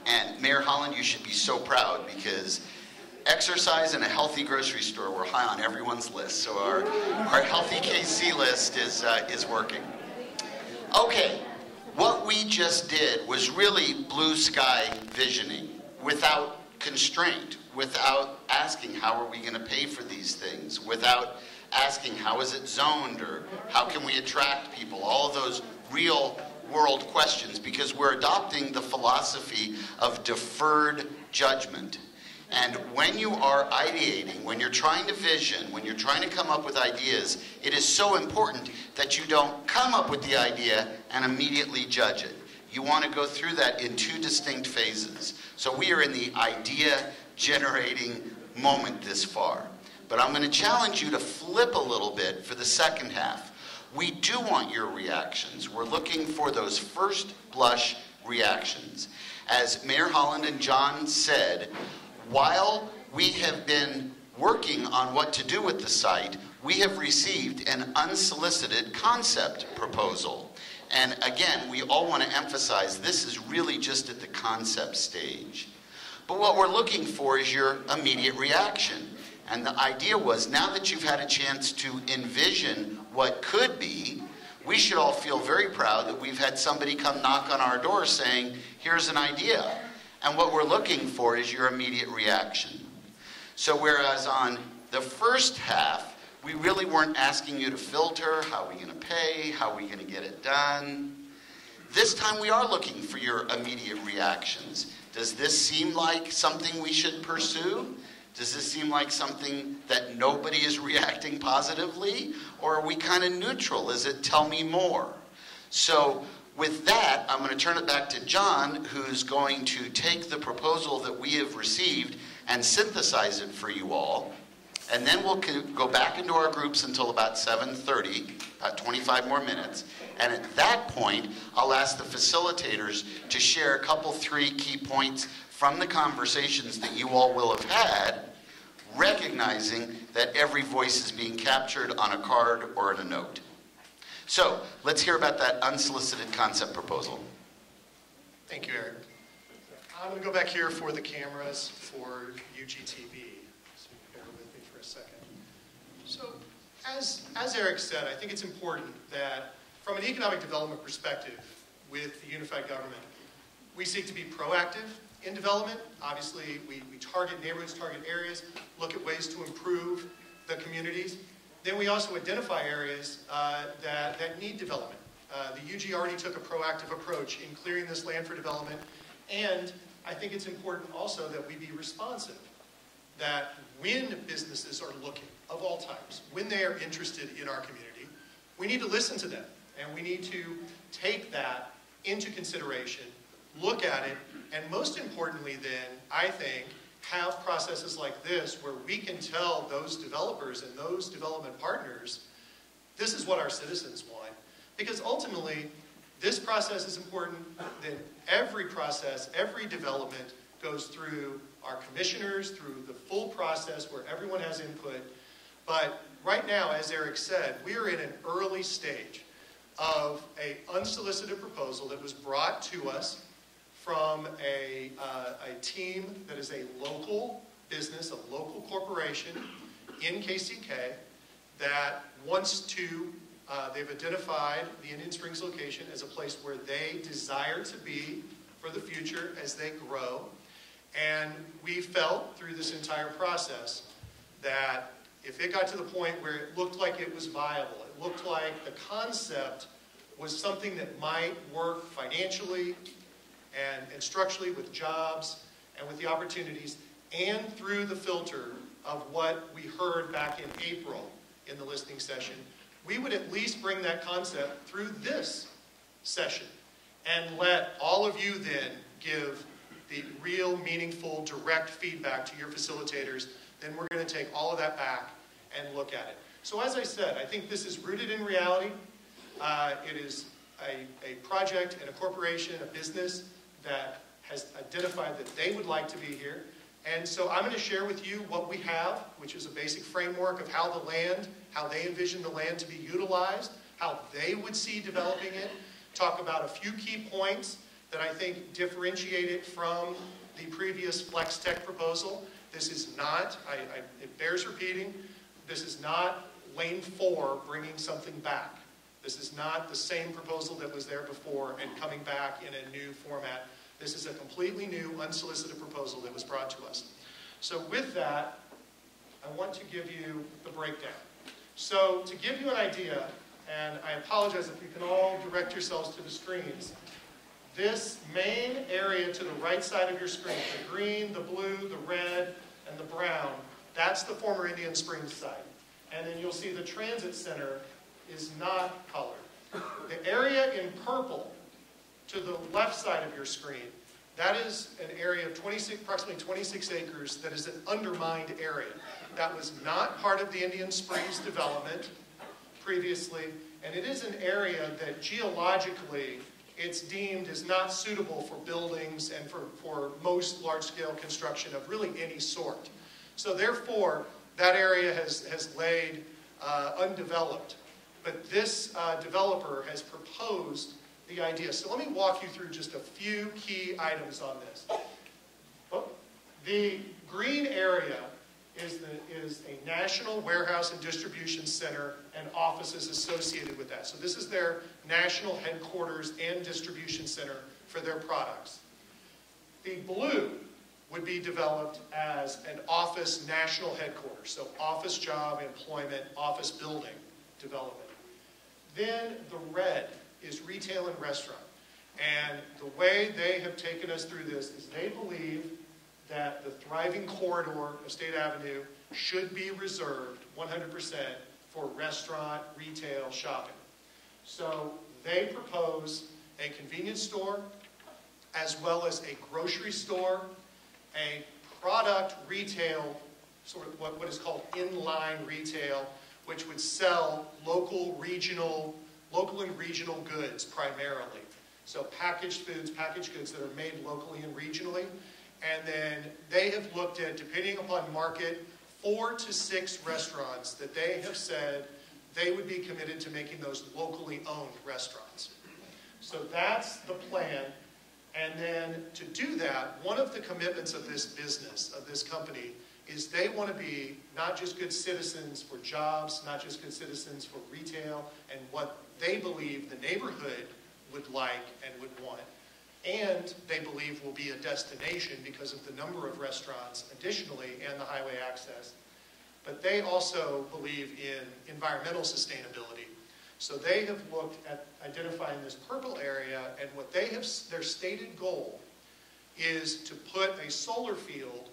And Mayor Holland, you should be so proud because exercise and a healthy grocery store were high on everyone's list. So our healthy KC list is working. Okay, what we just did was really blue sky visioning without constraint, without asking how are we going to pay for these things, without asking how is it zoned or how can we attract people, all of those real world questions, because we're adopting the philosophy of deferred judgment. And when you are ideating, when you're trying to vision, when you're trying to come up with ideas, it is so important that you don't come up with the idea and immediately judge it. You want to go through that in two distinct phases. So we are in the idea generating moment this far. But I'm going to challenge you to flip a little bit for the second half. We do want your reactions. We're looking for those first blush reactions. As Mayor Holland and John said, while we have been working on what to do with the site, we have received an unsolicited concept proposal. And again, we all want to emphasize this is really just at the concept stage. But what we're looking for is your immediate reaction. And the idea was, now that you've had a chance to envision what could be, we should all feel very proud that we've had somebody come knock on our door saying, here's an idea. And what we're looking for is your immediate reaction. So whereas on the first half, we really weren't asking you to filter, how are we going to pay, how are we going to get it done, this time we are looking for your immediate reactions. Does this seem like something we should pursue? Does this seem like something that nobody is reacting positively? Or are we kind of neutral? Is it tell me more? So with that, I'm going to turn it back to John, who's going to take the proposal that we have received and synthesize it for you all. And then we'll go back into our groups until about 7:30, about 25 more minutes. And at that point, I'll ask the facilitators to share a couple, 3 key points from the conversations that you all will have had, recognizing that every voice is being captured on a card or in a note. So let's hear about that unsolicited concept proposal. Thank you, Eric. I'm going to go back here for the cameras for UGTV. So bear with me for a second. So as Eric said, I think it's important that from an economic development perspective with the unified government, we seek to be proactive in development. Obviously, we target neighborhoods, target areas, look at ways to improve the communities. Then we also identify areas that need development. The UG already took a proactive approach in clearing this land for development, and I think it's important also that we be responsive, that when businesses are looking, of all types, when they are interested in our community, we need to listen to them, and we need to take that into consideration, look at it, and most importantly then, I think, have processes like this where we can tell those developers and those development partners, this is what our citizens want. Because ultimately, this process is important. That every process, every development goes through our commissioners, through the full process where everyone has input. But right now, as Eric said, we are in an early stage of an unsolicited proposal that was brought to us from a team that is a local business, a local corporation in KCK that wants to, they've identified the Indian Springs location as a place where they desire to be for the future as they grow. And we felt through this entire process that if it got to the point where it looked like it was viable, it looked like the concept was something that might work financially and structurally with jobs and with the opportunities, and through the filter of what we heard back in April in the listening session, we would at least bring that concept through this session and let all of you then give the real, meaningful, direct feedback to your facilitators. Then we're going to take all of that back and look at it. So as I said, I think this is rooted in reality. It is a project and a corporation, a business that has identified that they would like to be here. And so I'm going to share with you what we have, which is a basic framework of how they envision the land to be utilized, how they would see developing it, talk about a few key points that I think differentiate it from the previous Flex Tech proposal. This is not, it bears repeating, this is not Lane 4 bringing something back. This is not the same proposal that was there before and coming back in a new format. This is a completely new, unsolicited proposal that was brought to us. So with that, I want to give you the breakdown. So to give you an idea, and I apologize if you can all direct yourselves to the screens, this main area to the right side of your screen, the green, the blue, the red, and the brown, that's the former Indian Springs site. And then you'll see the transit center is not colored. The area in purple to the left side of your screen, that is an area of approximately 26 acres that is an undermined area. That was not part of the Indian Springs development previously, and it is an area that geologically it's deemed is not suitable for buildings and for most large-scale construction of really any sort. So therefore, that area has laid undeveloped. But this developer has proposed the idea. So let me walk you through just a few key items on this. The green area is a national warehouse and distribution center and offices associated with that. So this is their national headquarters and distribution center for their products. The blue would be developed as an office national headquarters, so office job, employment, office building development. Then the red is retail and restaurant. And the way they have taken us through this is they believe that the thriving corridor of State Avenue should be reserved 100% for restaurant, retail, shopping. So they propose a convenience store, as well as a grocery store, a product retail, sort of what is called inline retail, which would sell local and regional goods primarily. So packaged foods, packaged goods that are made locally and regionally. And then they have looked at, depending upon market, 4 to 6 restaurants that they have said they would be committed to making those locally owned restaurants. So that's the plan. And then to do that, one of the commitments of this business, of this company, is they want to be not just good citizens for jobs, not just good citizens for retail, and what they believe the neighborhood would like and would want. And they believe will be a destination because of the number of restaurants additionally and the highway access. But they also believe in environmental sustainability. So they have looked at identifying this purple area, and what they have, their stated goal is to put a solar field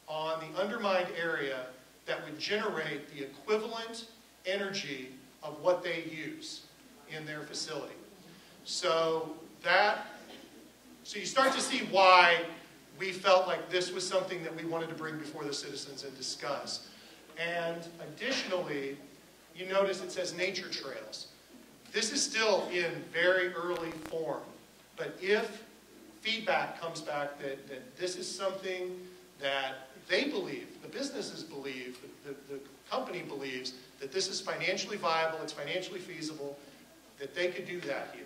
on the undermined area that would generate the equivalent energy of what they use in their facility. So you start to see why we felt like this was something that we wanted to bring before the citizens and discuss. And additionally, you notice it says nature trails. This is still in very early form, but if feedback comes back that this is something that they believe, the businesses believe, the company believes that this is financially viable, it's financially feasible, that they could do that here.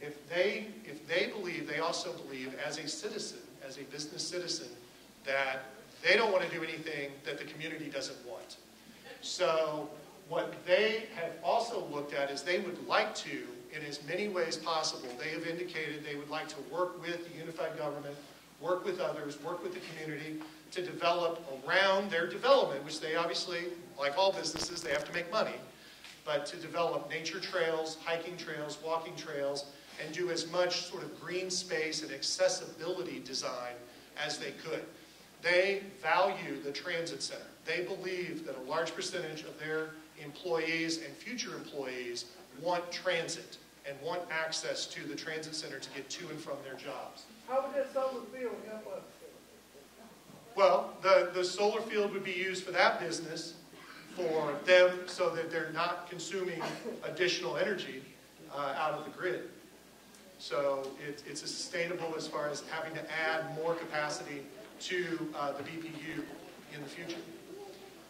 If they believe, they also believe as a citizen, as a business citizen, that they don't want to do anything that the community doesn't want. So what they have also looked at is they would like to, in as many ways possible, they have indicated they would like to work with the unified government, work with others, work with the community to develop around their development, which they obviously, like all businesses, they have to make money, but to develop nature trails, hiking trails, walking trails, and do as much sort of green space and accessibility design as they could. They value the transit center. They believe that a large percentage of their employees and future employees want transit and want access to the transit center to get to and from their jobs. How would that solar field help us? Well, the solar field would be used for that business, for them, so that they're not consuming additional energy out of the grid. So it's sustainable as far as having to add more capacity to the BPU in the future.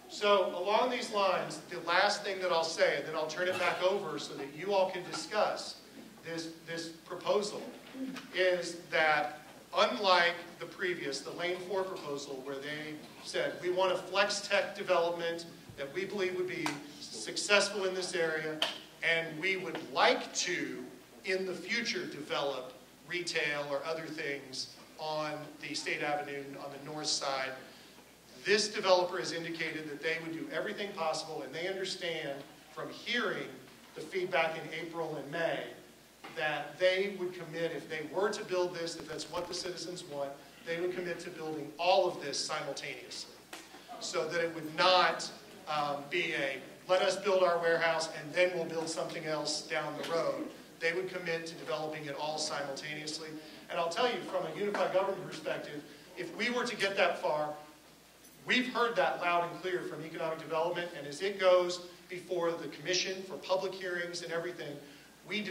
So along these lines, the last thing that I'll say, and then I'll turn it back over so that you all can discuss this proposal, is that unlike the previous, the Lane 4 proposal, where they said, we want a flex tech development that we believe would be successful in this area, and we would like to, in the future, develop retail or other things on the State Avenue on the north side. This developer has indicated that they would do everything possible, and they understand from hearing the feedback in April and May that they would commit, if they were to build this, if that's what the citizens want, they would commit to building all of this simultaneously. So that it would not be a, let us build our warehouse and then we'll build something else down the road. They would commit to developing it all simultaneously. And I'll tell you, from a unified government perspective, if we were to get that far, we've heard that loud and clear from economic development, and as it goes before the commission for public hearings and everything, we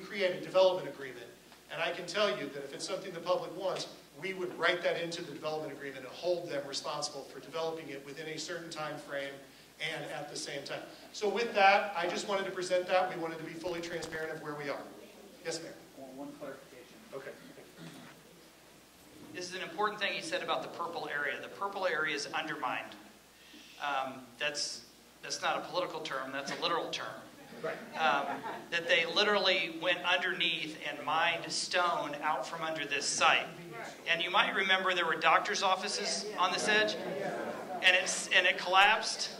create a development agreement. And I can tell you that if it's something the public wants, we would write that into the development agreement and hold them responsible for developing it within a certain time frame and at the same time. So with that, I just wanted to present that. We wanted to be fully transparent of where we are. Yes, ma'am. One clarification. Okay. This is an important thing he said about the purple area. The purple area is undermined. That's not a political term, that's a literal term. Right. That they literally went underneath and mined stone out from under this site. And you might remember there were doctor's offices on this edge, and it collapsed.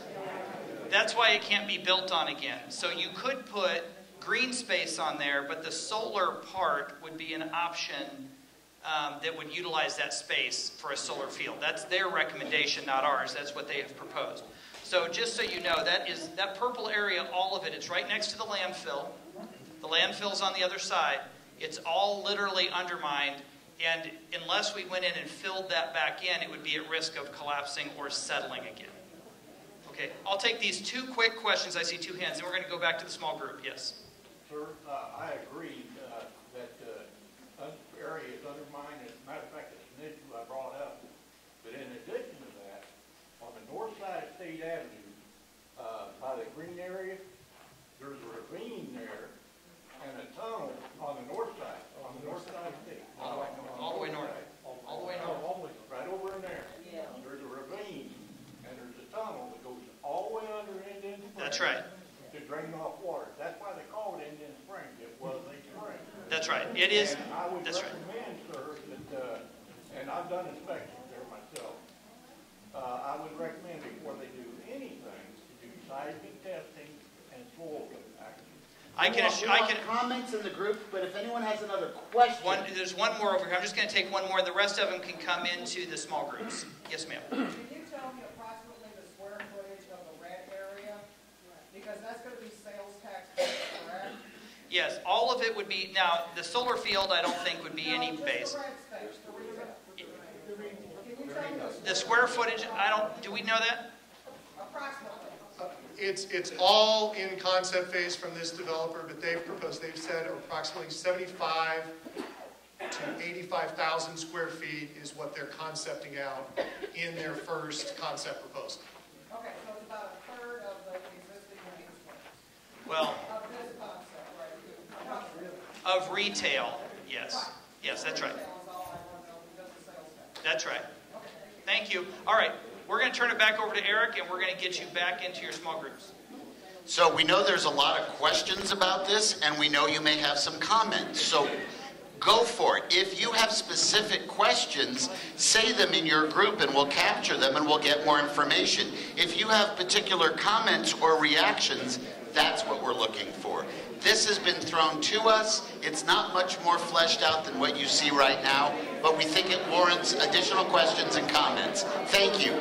That's why it can't be built on again. So you could put green space on there, but the solar part would be an option that would utilize that space for a solar field. That's their recommendation, not ours. That's what they have proposed. So just so you know, that purple area, all of it, it's right next to the landfill. The landfill's on the other side. It's all literally undermined, and unless we went in and filled that back in, it would be at risk of collapsing or settling again. Okay, I'll take these two quick questions. I see two hands, and we're going to go back to the small group. Yes? Sir, I agree that the area is undermined. As a matter of fact, it's an issue I brought up. But in addition to that, on the north side of State Avenue, by the green area, there's a ravine there and a tunnel on the north side of State. All the way north. All the way north. Right over in there. There's a ravine and there's a tunnel that goes all the way under Indian Springs. That's right. To drain off water. That's why they call it Indian Springs. It was a spring. That's right. It is. And I would That's right. recommend, sir, that, and I've done inspections there myself, I would recommend before they do anything, to do seismic testing and soil compaction. I can. Comments in the group, but if anyone has another question. There's one more over here. I'm just going to take one more. The rest of them can come into the small groups. Yes, ma'am. Can you tell me approximately the square footage of the red area? Because that's going to be sales tax, correct? Yes, all of it would be. Now, the solar field, I don't think would be any base. The red space, the retail. Can you tell me The square footage, I don't. Do we know that? approximately? It's all in concept phase from this developer, but they've said approximately 75 to 85,000 square feet is what they're concepting out in their first concept proposal. Okay, so it's about a third of the existing main space. Well, Of this concept, right? of retail, yes. Yes, that's right. Retail is all I want to know because of sales tax. That's right. Thank you. All right, we're going to turn it back over to Eric, and we're going to get you back into your small groups. So we know there's a lot of questions about this, and we know you may have some comments. So go for it. If you have specific questions, say them in your group, and we'll capture them, and we'll get more information. If you have particular comments or reactions, that's what we're looking for. This has been thrown to us. It's not much more fleshed out than what you see right now, but we think it warrants additional questions and comments. Thank you.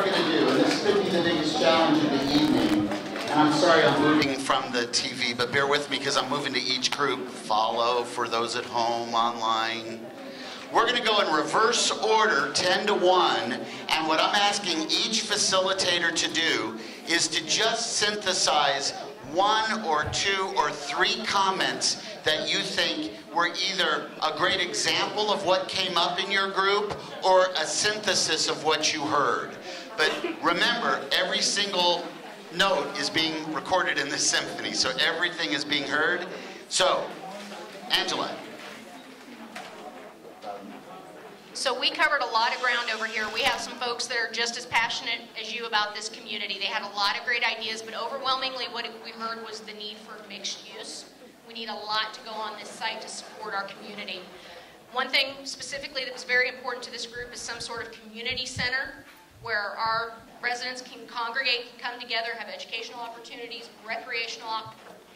we're going to do, and this could be the biggest challenge of the evening. And I'm sorry I'm moving from the TV, but bear with me because I'm moving to each group. Follow for those at home, online. We're going to go in reverse order, 10 to 1, and what I'm asking each facilitator to do is to just synthesize 1 or 2 or 3 comments that you think were either a great example of what came up in your group or a synthesis of what you heard. But remember, every single note is being recorded in this symphony, so everything is being heard. So, Angela. So we covered a lot of ground over here. We have some folks that are just as passionate as you about this community. They had a lot of great ideas, but overwhelmingly what we heard was the need for mixed use. We need a lot to go on this site to support our community. One thing specifically that was very important to this group is some sort of community center where our residents can congregate, can come together, have educational opportunities, recreational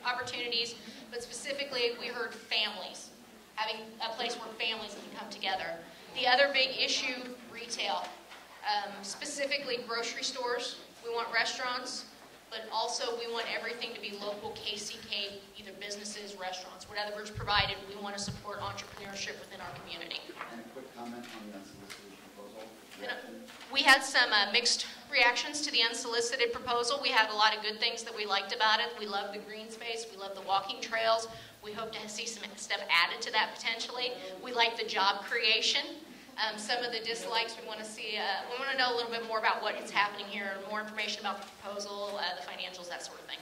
opportunities, but specifically we heard families, having a place where families can come together. The other big issue, retail, specifically grocery stores. We want restaurants, but also we want everything to be local KCK, either businesses, restaurants, whatever's provided. We want to support entrepreneurship within our community. And a quick comment on the unsolicited proposal. We had some mixed reactions to the unsolicited proposal. We had a lot of good things that we liked about it. We love the green space. We love the walking trails. We hope to see some stuff added to that potentially. We like the job creation. Some of the dislikes we want to see, we want to know a little bit more about what is happening here, more information about the proposal, the financials, that sort of thing.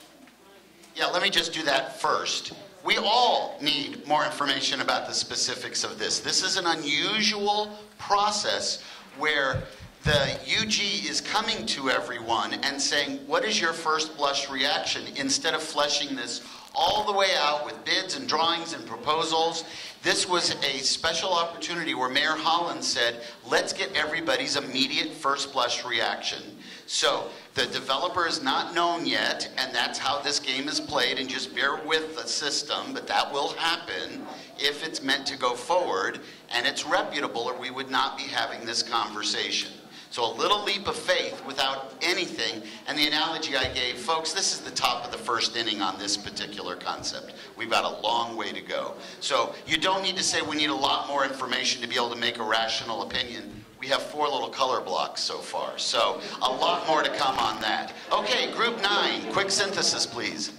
Yeah, let me just do that first. We all need more information about the specifics of this. This is an unusual process where the UG is coming to everyone and saying, what is your first blush reaction, instead of fleshing this all the way out with bids and drawings and proposals. This was a special opportunity where Mayor Holland said, let's get everybody's immediate first blush reaction. So the developer is not known yet, and that's how this game is played, and just bear with the system, but that will happen if it's meant to go forward, and it's reputable, or we would not be having this conversation. So a little leap of faith without anything, and the analogy I gave, folks, this is the top of the first inning on this particular concept. We've got a long way to go. So you don't need to say we need a lot more information to be able to make a rational opinion. We have 4 little color blocks so far, so a lot more to come on that. Okay, group 9, quick synthesis, please.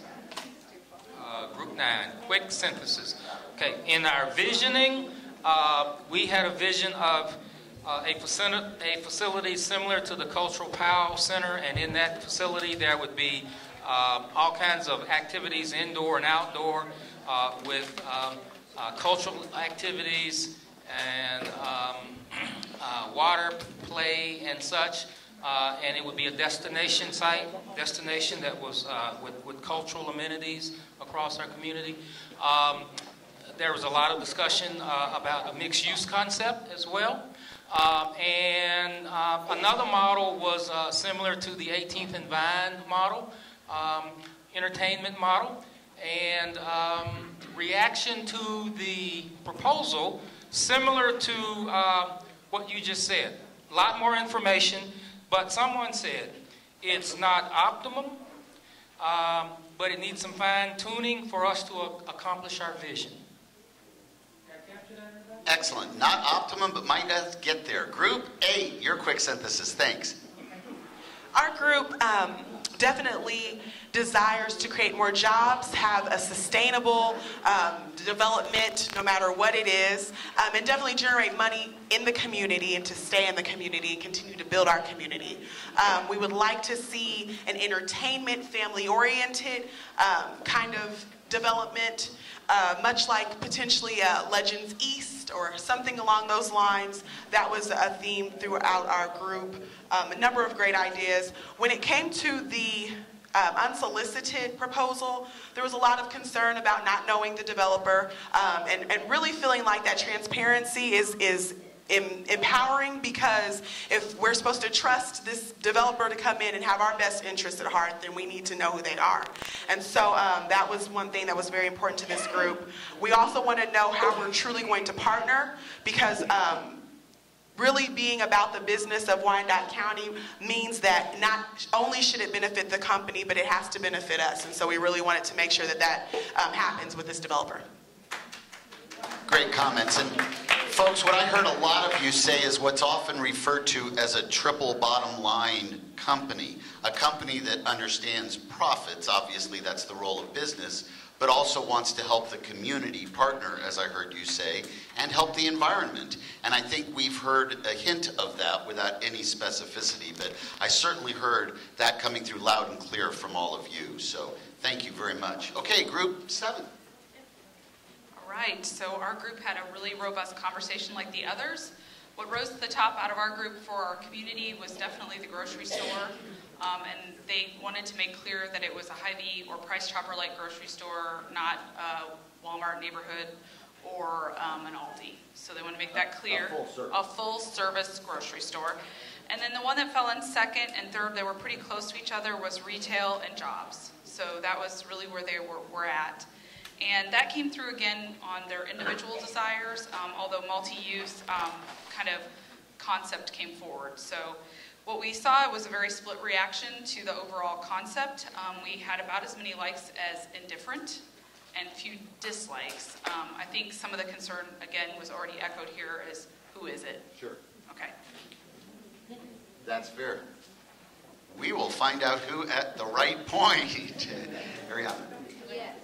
Group 9, quick synthesis. Okay, in our visioning, we had a vision of a facility similar to the Cultural Powell Center, and in that facility there would be all kinds of activities, indoor and outdoor, with cultural activities and water play and such, and it would be a destination that was with cultural amenities across our community. There was a lot of discussion about a mixed-use concept as well. And another model was similar to the 18th and Vine model, entertainment model, and reaction to the proposal similar to what you just said. A lot more information, but someone said it's not optimum, but it needs some fine-tuning for us to accomplish our vision. Excellent. Not optimum, but might us get there. Group 8, your quick synthesis. Thanks. Our group definitely desires to create more jobs, have a sustainable development, no matter what it is, and definitely generate money in the community and to stay in the community and continue to build our community. We would like to see an entertainment, family-oriented kind of development, much like potentially Legends East or something along those lines. That was a theme throughout our group. A number of great ideas. When it came to the unsolicited proposal, there was a lot of concern about not knowing the developer, and really feeling like that transparency is empowering, because if we're supposed to trust this developer to come in and have our best interests at heart, then we need to know who they are. And so that was one thing that was very important to this group. We also want to know how we're truly going to partner, because really being about the business of Wyandotte County means that not only should it benefit the company, but it has to benefit us. And so we really wanted to make sure that that happens with this developer. Great comments. And folks, what I heard a lot of you say is what's often referred to as a triple bottom line company. A company that understands profits, obviously that's the role of business, but also wants to help the community partner, as I heard you say, and help the environment. And I think we've heard a hint of that without any specificity, but I certainly heard that coming through loud and clear from all of you. So thank you very much. Okay, group 7. All right, so our group had a really robust conversation like the others. What rose to the top out of our group for our community was definitely the grocery store. And they wanted to make clear that it was a Hy-Vee or Price Chopper-like grocery store, not a Walmart neighborhood or an Aldi. So they want to make that clear. A full-service grocery store. And then the one that fell in second and third, they were pretty close to each other, was retail and jobs. So that was really where they were at. And that came through again on their individual desires, although multi-use kind of concept came forward. So what we saw was a very split reaction to the overall concept. We had about as many likes as indifferent and few dislikes. I think some of the concern, again, was already echoed here is, who is it? Sure. Okay. That's fair. We will find out who at the right point. Ariana. Yes.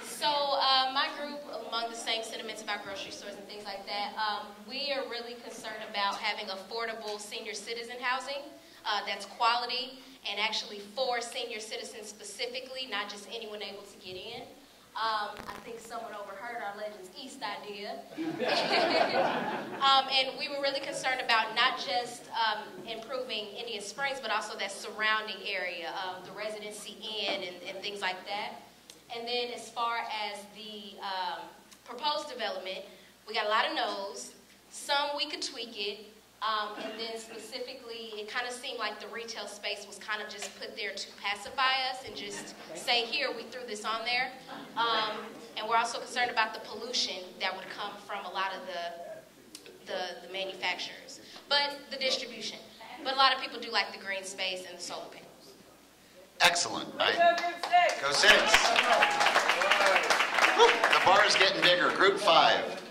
So my group, among the same sentiments about grocery stores and things like that, we are really concerned about having affordable senior citizen housing that's quality and actually for senior citizens specifically, not just anyone able to get in. I think someone overheard our Legends East idea. And we were really concerned about not just improving Indian Springs, but also that surrounding area, the Residency Inn and things like that. And then as far as the proposed development, we got a lot of no's. Some we could tweak it. And then specifically, it kind of seemed like the retail space was kind of just put there to pacify us and just say, here, we threw this on there. And we're also concerned about the pollution that would come from a lot of the manufacturers. But the distribution. But a lot of people do like the green space and the solar panels. Excellent. Go Six. The bar is getting bigger. Group 5.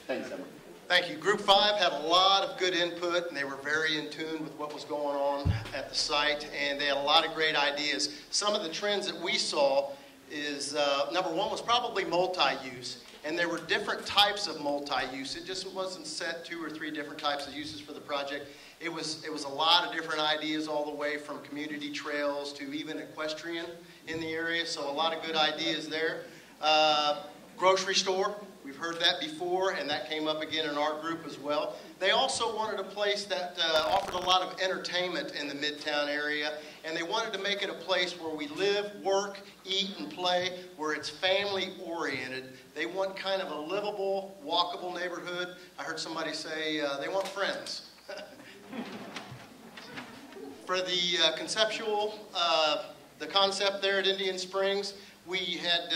Thanks, Emma. Thank you. Group 5 had a lot of good input, and they were very in tune with what was going on at the site, and they had a lot of great ideas. Some of the trends that we saw is, number one was probably multi-use, and there were different types of multi-use. It just wasn't set 2 or 3 different types of uses for the project. It was a lot of different ideas all the way from community trails to even equestrian in the area, so a lot of good ideas there. Grocery store. We've heard that before, and that came up again in our group as well. They also wanted a place that offered a lot of entertainment in the Midtown area, and they wanted to make it a place where we live, work, eat, and play, where it's family-oriented. They want kind of a livable, walkable neighborhood. I heard somebody say they want friends. For the conceptual, the concept there at Indian Springs, we had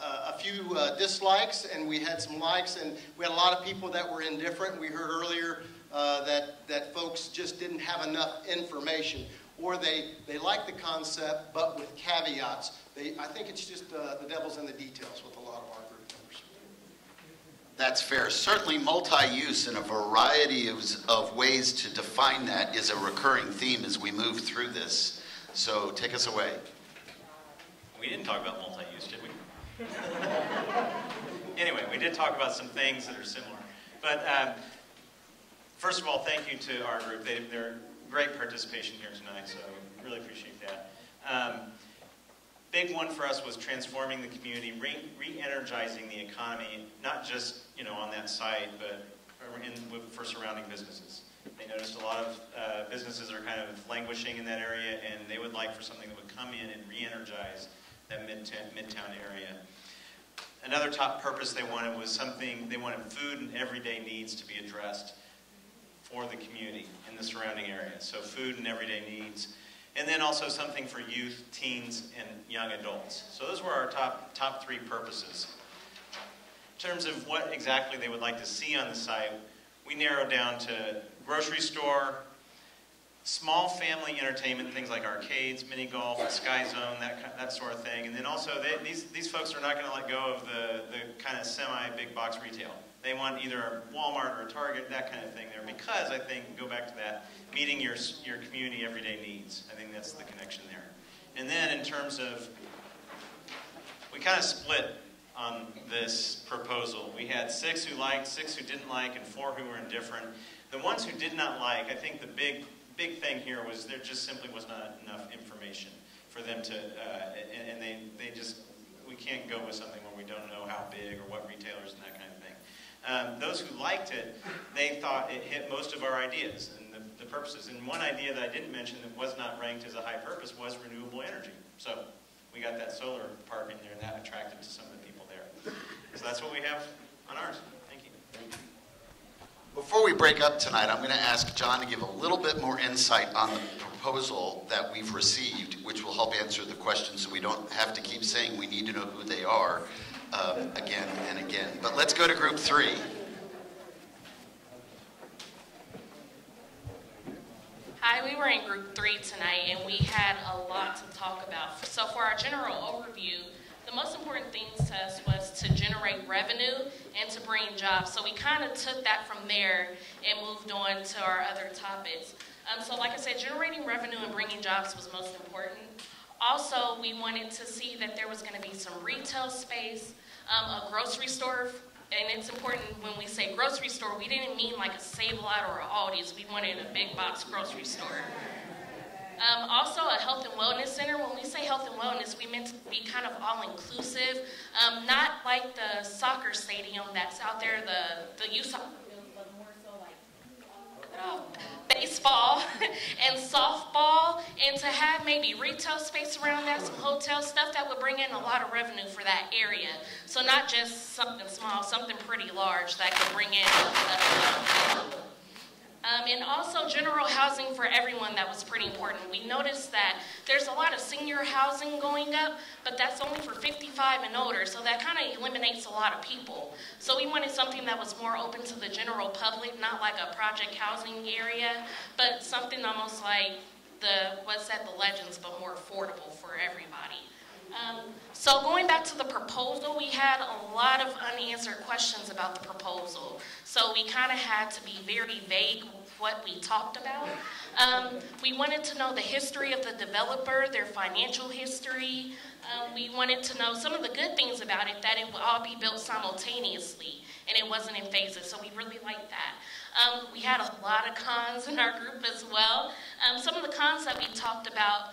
a few dislikes and we had some likes, and we had a lot of people that were indifferent. We heard earlier that folks just didn't have enough information, or they liked the concept but with caveats. I think it's just the devil's in the details with a lot of our group members. That's fair. Certainly multi-use and a variety of ways to define that is a recurring theme as we move through this. So take us away. We didn't talk about multi-use, did we? Anyway, we did talk about some things that are similar. But first of all, thank you to our group. They're great participation here tonight, so really appreciate that. Big one for us was transforming the community, re-energizing the economy, not just on that site, but for surrounding businesses. They noticed a lot of businesses are kind of languishing in that area, and they would like for something that would come in and re-energize that midtown area. Another top purpose they wanted was they wanted food and everyday needs to be addressed for the community in the surrounding area. So food and everyday needs. And then also something for youth, teens, and young adults. So those were our top 3 purposes. In terms of what exactly they would like to see on the site, we narrowed down to grocery store, small family entertainment, things like arcades, mini golf, Sky Zone, that sort of thing. And then also, these folks are not going to let go of the kind of semi-big box retail. They want either a Walmart or a Target, that kind of thing there, because I think, go back to that, meeting your community everyday needs. I think that's the connection there. And then in terms of, we kind of split on this proposal. We had 6 who liked, 6 who didn't like, and 4 who were indifferent. The ones who did not like, I think the big thing here was there just simply was not enough information for them to, and they just, we can't go with something where we don't know how big or what retailers and that kind of thing. Those who liked it, they thought it hit most of our ideas and the purposes. And one idea that I didn't mention that was not ranked as a high purpose was renewable energy. So we got that solar park in there, and that attracted to some of the people there. So that's what we have on ours. Thank you. Before we break up tonight, I'm going to ask John to give a little bit more insight on the proposal that we've received, which will help answer the questions so we don't have to keep saying we need to know who they are again and again. But let's go to group 3. Hi, we were in group 3 tonight and we had a lot to talk about. So for our general overview, the most important thing to us was to generate revenue and to bring jobs. So we kind of took that from there and moved on to our other topics. So like I said, generating revenue and bringing jobs was most important. Also, we wanted to see that there was going to be some retail space, a grocery store. And it's important when we say grocery store, we didn't mean like a Save-A-Lot or an Aldi's. We wanted a big box grocery store. Also a health and wellness center. When we say health and wellness, we meant to be kind of all-inclusive. Not like the soccer stadium that's out there, the youth soccer field, but more so like baseball and softball, and to have maybe retail space around that, some hotel stuff that would bring in a lot of revenue for that area. So not just something small, something pretty large that could bring in and also general housing for everyone, that was pretty important. We noticed that there's a lot of senior housing going up, but that's only for 55 and older, so that kind of eliminates a lot of people. So we wanted something that was more open to the general public, not like a project housing area, but something almost like the Legends, but more affordable for everybody. So going back to the proposal, we had a lot of unanswered questions about the proposal. So we kind of had to be very vague with what we talked about. We wanted to know the history of the developer, their financial history. We wanted to know some of the good things about it, that it would all be built simultaneously and it wasn't in phases, so we really liked that. We had a lot of cons in our group as well. Some of the cons that we talked about,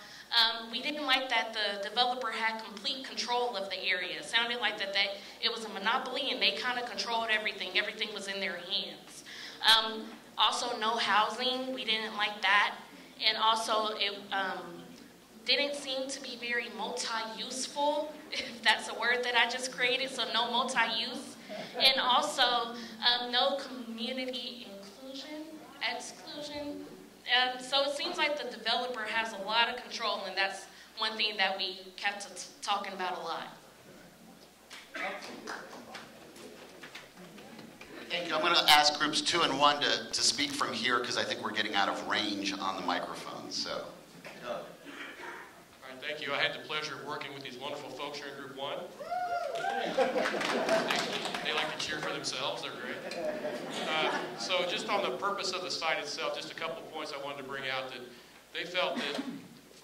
we didn't like that the developer had complete control of the area. It sounded like that it was a monopoly and they kind of controlled everything. Everything was in their hands. Also, no housing. We didn't like that. And also, it didn't seem to be very multi-useful, if that's a word that I just created, so no multi-use. And also, no community exclusion. So it seems like the developer has a lot of control, and that's one thing that we kept talking about a lot. Thank you. I'm going to ask groups 2 and 1 to speak from here because I think we're getting out of range on the microphone. So, all right, thank you. I had the pleasure of working with these wonderful folks here in Group 1. They like to cheer for themselves. They're great. So just on the purpose of the site itself, just a couple of points I wanted to bring out, that they felt that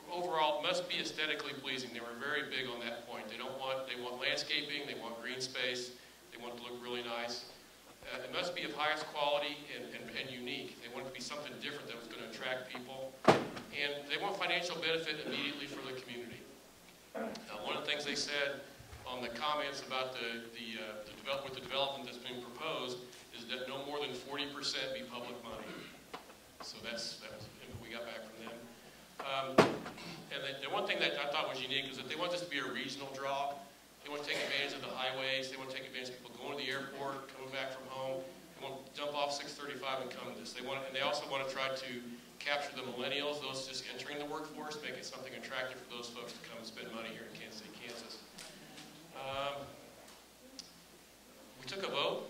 overall it must be aesthetically pleasing. They were very big on that point. They want landscaping, they want green space, they want it to look really nice. It must be of highest quality and unique. They want it to be something different that was going to attract people. And they want financial benefit immediately for the community. One of the things they said on the comments about the development that's being proposed is that no more than 40% be public money. So that was what we got back from them. And the one thing that I thought was unique is that they want this to be a regional draw. They want to take advantage of the highways. They want to take advantage of people going to the airport, coming back from home. They want to jump off 635 and come to this. And they also want to try to capture the millennials, those just entering the workforce, make it something attractive for those folks to come and spend money here in Kansas City, Kansas. We took a vote.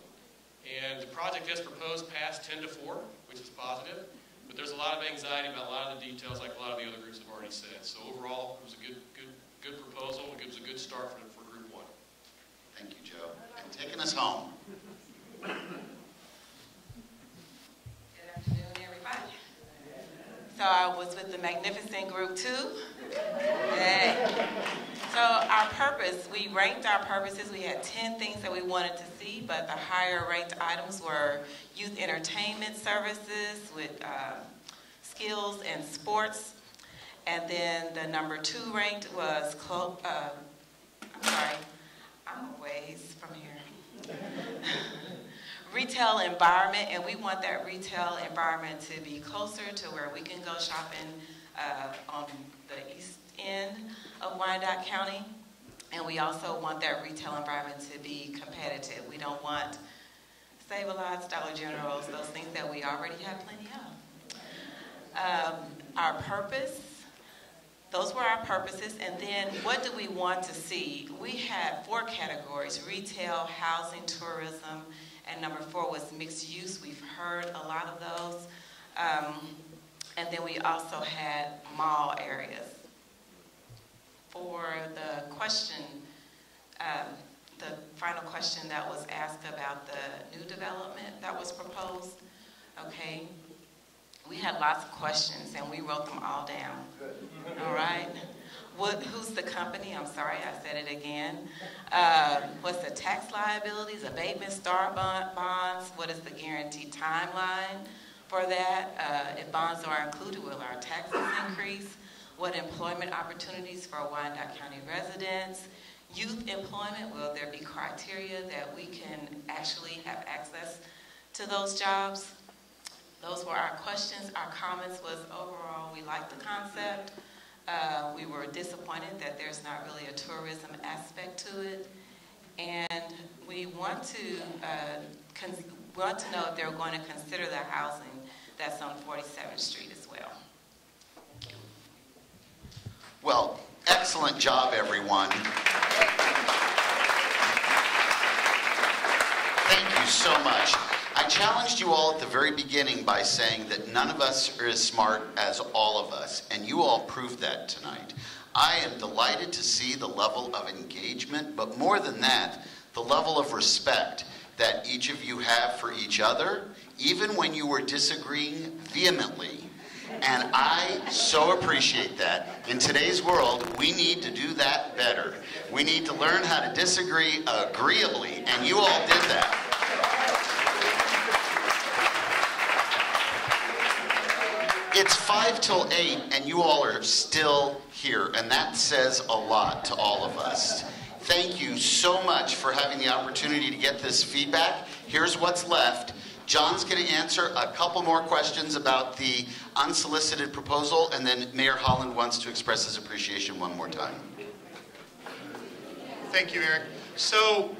And the project as proposed passed 10-4, which is positive. But there's a lot of anxiety about a lot of the details, like a lot of the other groups have already said. So overall, it was a good proposal. It was a good start for Group 1. Thank you, Joe. And taking us home. Good afternoon, everybody. So I was with the magnificent Group 2. Hey. So our purpose, we ranked our purposes. We had 10 things that we wanted to see, but the higher ranked items were youth entertainment services with skills and sports. And then the number 2 ranked was, I'm a ways from here. Retail environment, and we want that retail environment to be closer to where we can go shopping on the east end of Wyandotte County. And we also want that retail environment to be competitive. We don't want Save-A-Lots, Dollar Generals, those things that we already have plenty of. Our purpose, those were our purposes. And then what do we want to see? We had 4 categories: retail, housing, tourism, and number 4 was mixed use. We've heard a lot of those. And then we also had mall areas. For the question, the final question that was asked about the new development that was proposed, okay, we had lots of questions and we wrote them all down. All right. Who's the company? I'm sorry, I said it again. What's the tax liabilities, abatement, star bonds? What is the guaranteed timeline for that? If bonds are included, will our taxes increase? What employment opportunities for Wyandotte County residents? Youth employment, will there be criteria that we can actually have access to those jobs? Those were our questions. Our comments was overall, we liked the concept. We were disappointed that there's not really a tourism aspect to it. And we want to know if they're going to consider the housing that's on 47th Street as well. Well, excellent job, everyone. Thank you so much. I challenged you all at the very beginning by saying that none of us are as smart as all of us, and you all proved that tonight. I am delighted to see the level of engagement, but more than that, the level of respect that each of you have for each other, even when you were disagreeing vehemently. And I so appreciate that. In today's world, we need to do that better. We need to learn how to disagree agreeably, and you all did that. It's 5 till 8, and you all are still here, and that says a lot to all of us. Thank you so much for having the opportunity to get this feedback. Here's what's left. John's going to answer a couple more questions about the unsolicited proposal, and then Mayor Holland wants to express his appreciation one more time. Thank you, Eric. So,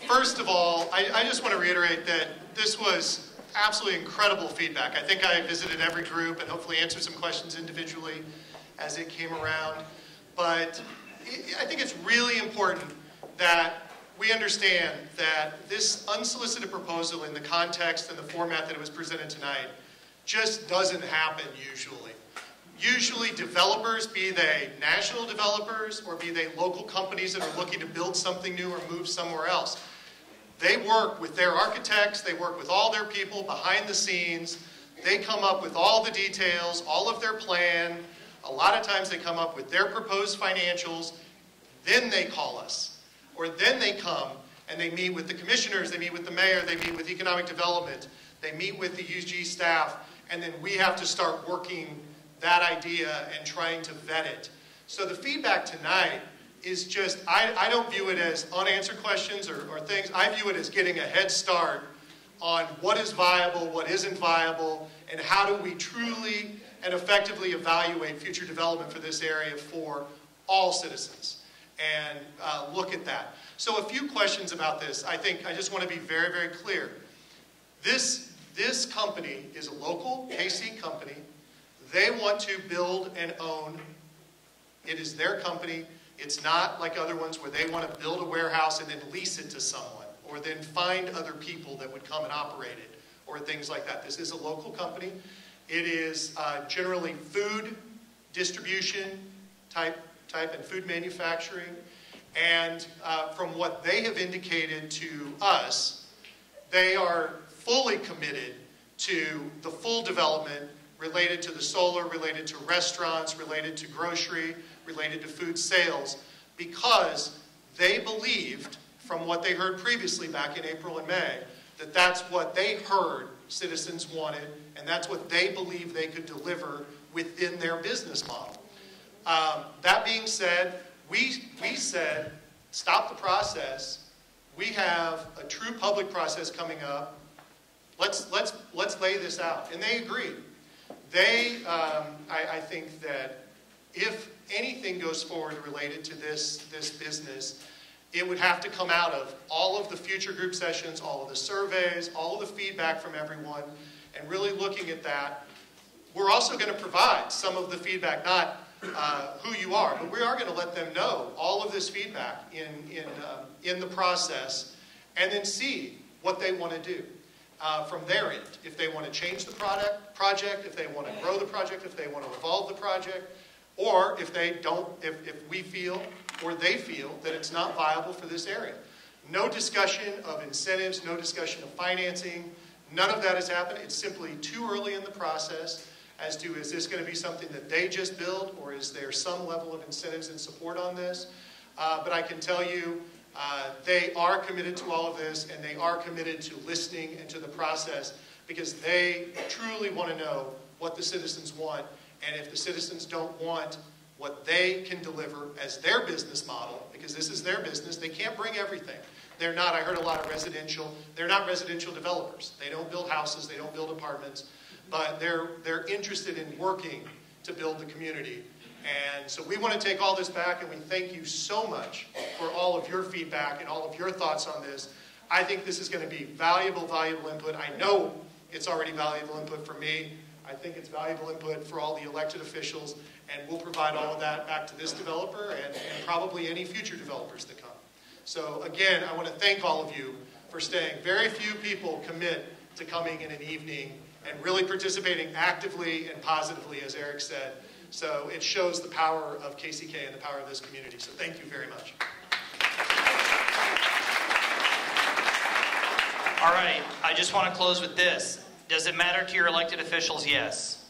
first of all, I just want to reiterate that this was absolutely incredible feedback. I think I visited every group and hopefully answered some questions individually as it came around. But I think it's really important that we understand that this unsolicited proposal in the context and the format that it was presented tonight just doesn't happen usually. Usually developers, be they national developers or be they local companies that are looking to build something new or move somewhere else, they work with their architects, they work with all their people behind the scenes, they come up with all the details, all of their plan. A lot of times they come up with their proposed financials, then they call us. Or then they come and they meet with the commissioners, they meet with the mayor, they meet with economic development, they meet with the UG staff, and then we have to start working that idea and trying to vet it. So the feedback tonight is just, I don't view it as unanswered questions or things. I view it as getting a head start on what is viable, what isn't viable, and how do we truly and effectively evaluate future development for this area for all citizens. And look at that. So a few questions about this. I just want to be very, very clear. This company is a local KC company. They want to build and own. It is their company. It's not like other ones where they want to build a warehouse and then lease it to someone or then find other people that would come and operate it, or things like that. This is a local company. It is generally food distribution type and food manufacturing. And from what they have indicated to us, they are fully committed to the full development related to the solar, related to restaurants, related to grocery, related to food sales, because they believed, from what they heard previously back in April and May, that that's what they heard citizens wanted, and that's what they believe they could deliver within their business model. That being said, we said, stop the process. We have a true public process coming up. Let's lay this out. And they agreed. I think that if anything goes forward related to this business, it would have to come out of all of the future group sessions, all of the surveys, all of the feedback from everyone, and really looking at that. We're also going to provide some of the feedback, not who you are, but we are going to let them know all of this feedback in the process, and then see what they want to do from their end. If they want to change the project, if they want to grow the project, if they want to evolve the project, or if they don't, if we feel or they feel that it's not viable for this area. No discussion of incentives, no discussion of financing, none of that has happened. It's simply too early in the process as to, is this going to be something that they just build, or is there some level of incentives and support on this? But I can tell you, they are committed to all of this, and they are committed to listening and to the process, because they truly want to know what the citizens want. And if the citizens don't want what they can deliver as their business model, because this is their business, they can't bring everything. They're not, I heard a lot of residential, they're not residential developers. They don't build houses, they don't build apartments, but they're interested in working to build the community. And so we want to take all this back, and we thank you so much for all of your feedback and all of your thoughts on this. I think this is going to be valuable input. I know it's already valuable input for me. I think it's valuable input for all the elected officials, and we'll provide all of that back to this developer and probably any future developers that come. So again, I want to thank all of you for staying. Very few people commit to coming in an evening and really participating actively and positively, as Eric said. So it shows the power of KCK and the power of this community. So thank you very much. All right, I just want to close with this. Does it matter to your elected officials? Yes.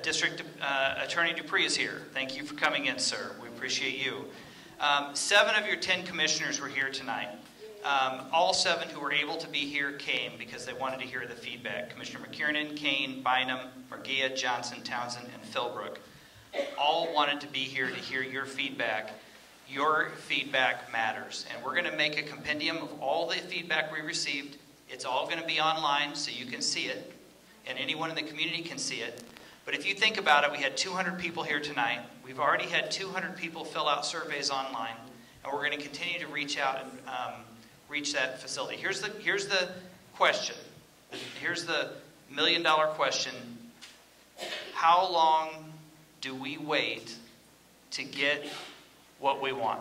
District Attorney Dupree is here. Thank you for coming in, sir. We appreciate you. 7 of your 10 commissioners were here tonight. All 7 who were able to be here came because they wanted to hear the feedback. Commissioner McKiernan, Kane, Bynum, Murguia, Johnson, Townsend, and Philbrook all wanted to be here to hear your feedback. Your feedback matters. And we're going to make a compendium of all the feedback we received. It's all going to be online so you can see it, and anyone in the community can see it. But if you think about it, we had 200 people here tonight. We've already had 200 people fill out surveys online, and we're going to continue to reach out and reach that facility. Here's the question. Here's the million-dollar question. How long do we wait to get what we want?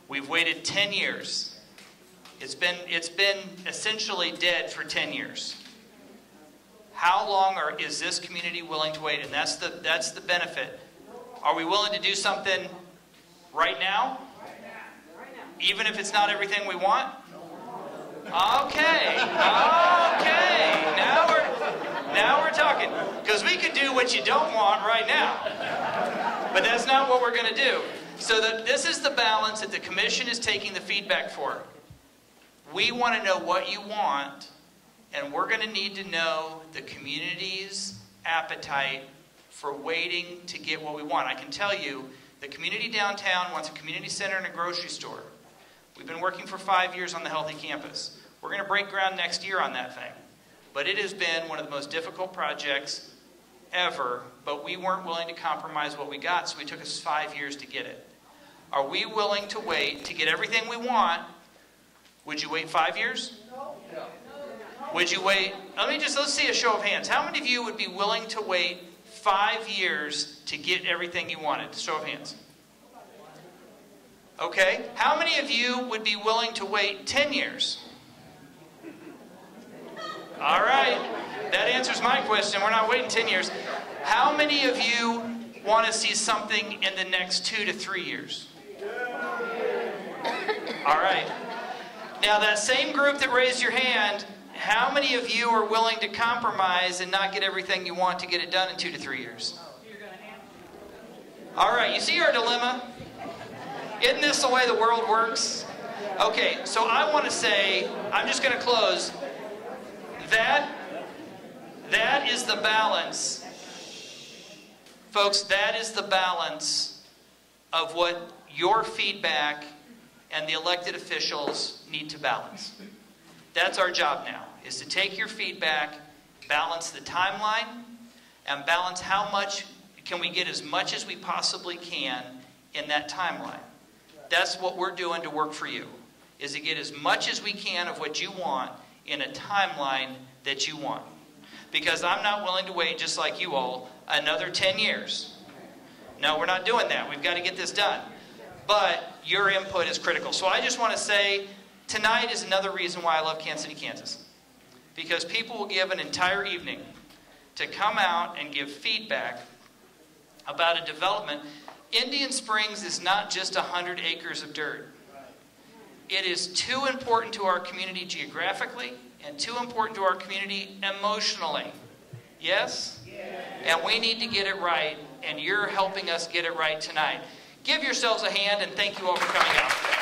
We've waited 10 years. It's been essentially dead for 10 years. How long is this community willing to wait? And that's the benefit. Are we willing to do something right now? Even if it's not everything we want? Okay. Okay. Now we're talking. Because we can do what you don't want right now. But that's not what we're going to do. So this is the balance that the commission is taking the feedback for. We want to know what you want, and we're going to need to know the community's appetite for waiting to get what we want. I can tell you, the community downtown wants a community center and a grocery store. We've been working for 5 years on the Healthy Campus. We're going to break ground next year on that thing. But it has been one of the most difficult projects ever, but we weren't willing to compromise what we got, so it took us 5 years to get it. Are we willing to wait to get everything we want? Would you wait 5 years? No. Would you wait? Let's see a show of hands. How many of you would be willing to wait 5 years to get everything you wanted? Show of hands. Okay. How many of you would be willing to wait 10 years? All right. That answers my question. We're not waiting 10 years. How many of you want to see something in the next 2 to 3 years? All right. Now, that same group that raised your hand, how many of you are willing to compromise and not get everything you want to get it done in 2 to 3 years? All right. You see our dilemma? Isn't this the way the world works? Okay. So I want to say, I'm just going to close. That is the balance. Folks, that is the balance of what your feedback and the elected officials need to balance. That's our job now, is to take your feedback, balance the timeline, and balance how much can we get as much as we possibly can in that timeline. That's what we're doing to work for you, is to get as much as we can of what you want in a timeline that you want. Because I'm not willing to wait, just like you all, another 10 years. No, we're not doing that. We've got to get this done. But your input is critical. So I just want to say, tonight is another reason why I love Kansas City, Kansas. Because people will give an entire evening to come out and give feedback about a development. Indian Springs is not just 100 acres of dirt. It is too important to our community geographically and too important to our community emotionally. Yes? And we need to get it right, and you're helping us get it right tonight. Give yourselves a hand, and thank you all for coming out.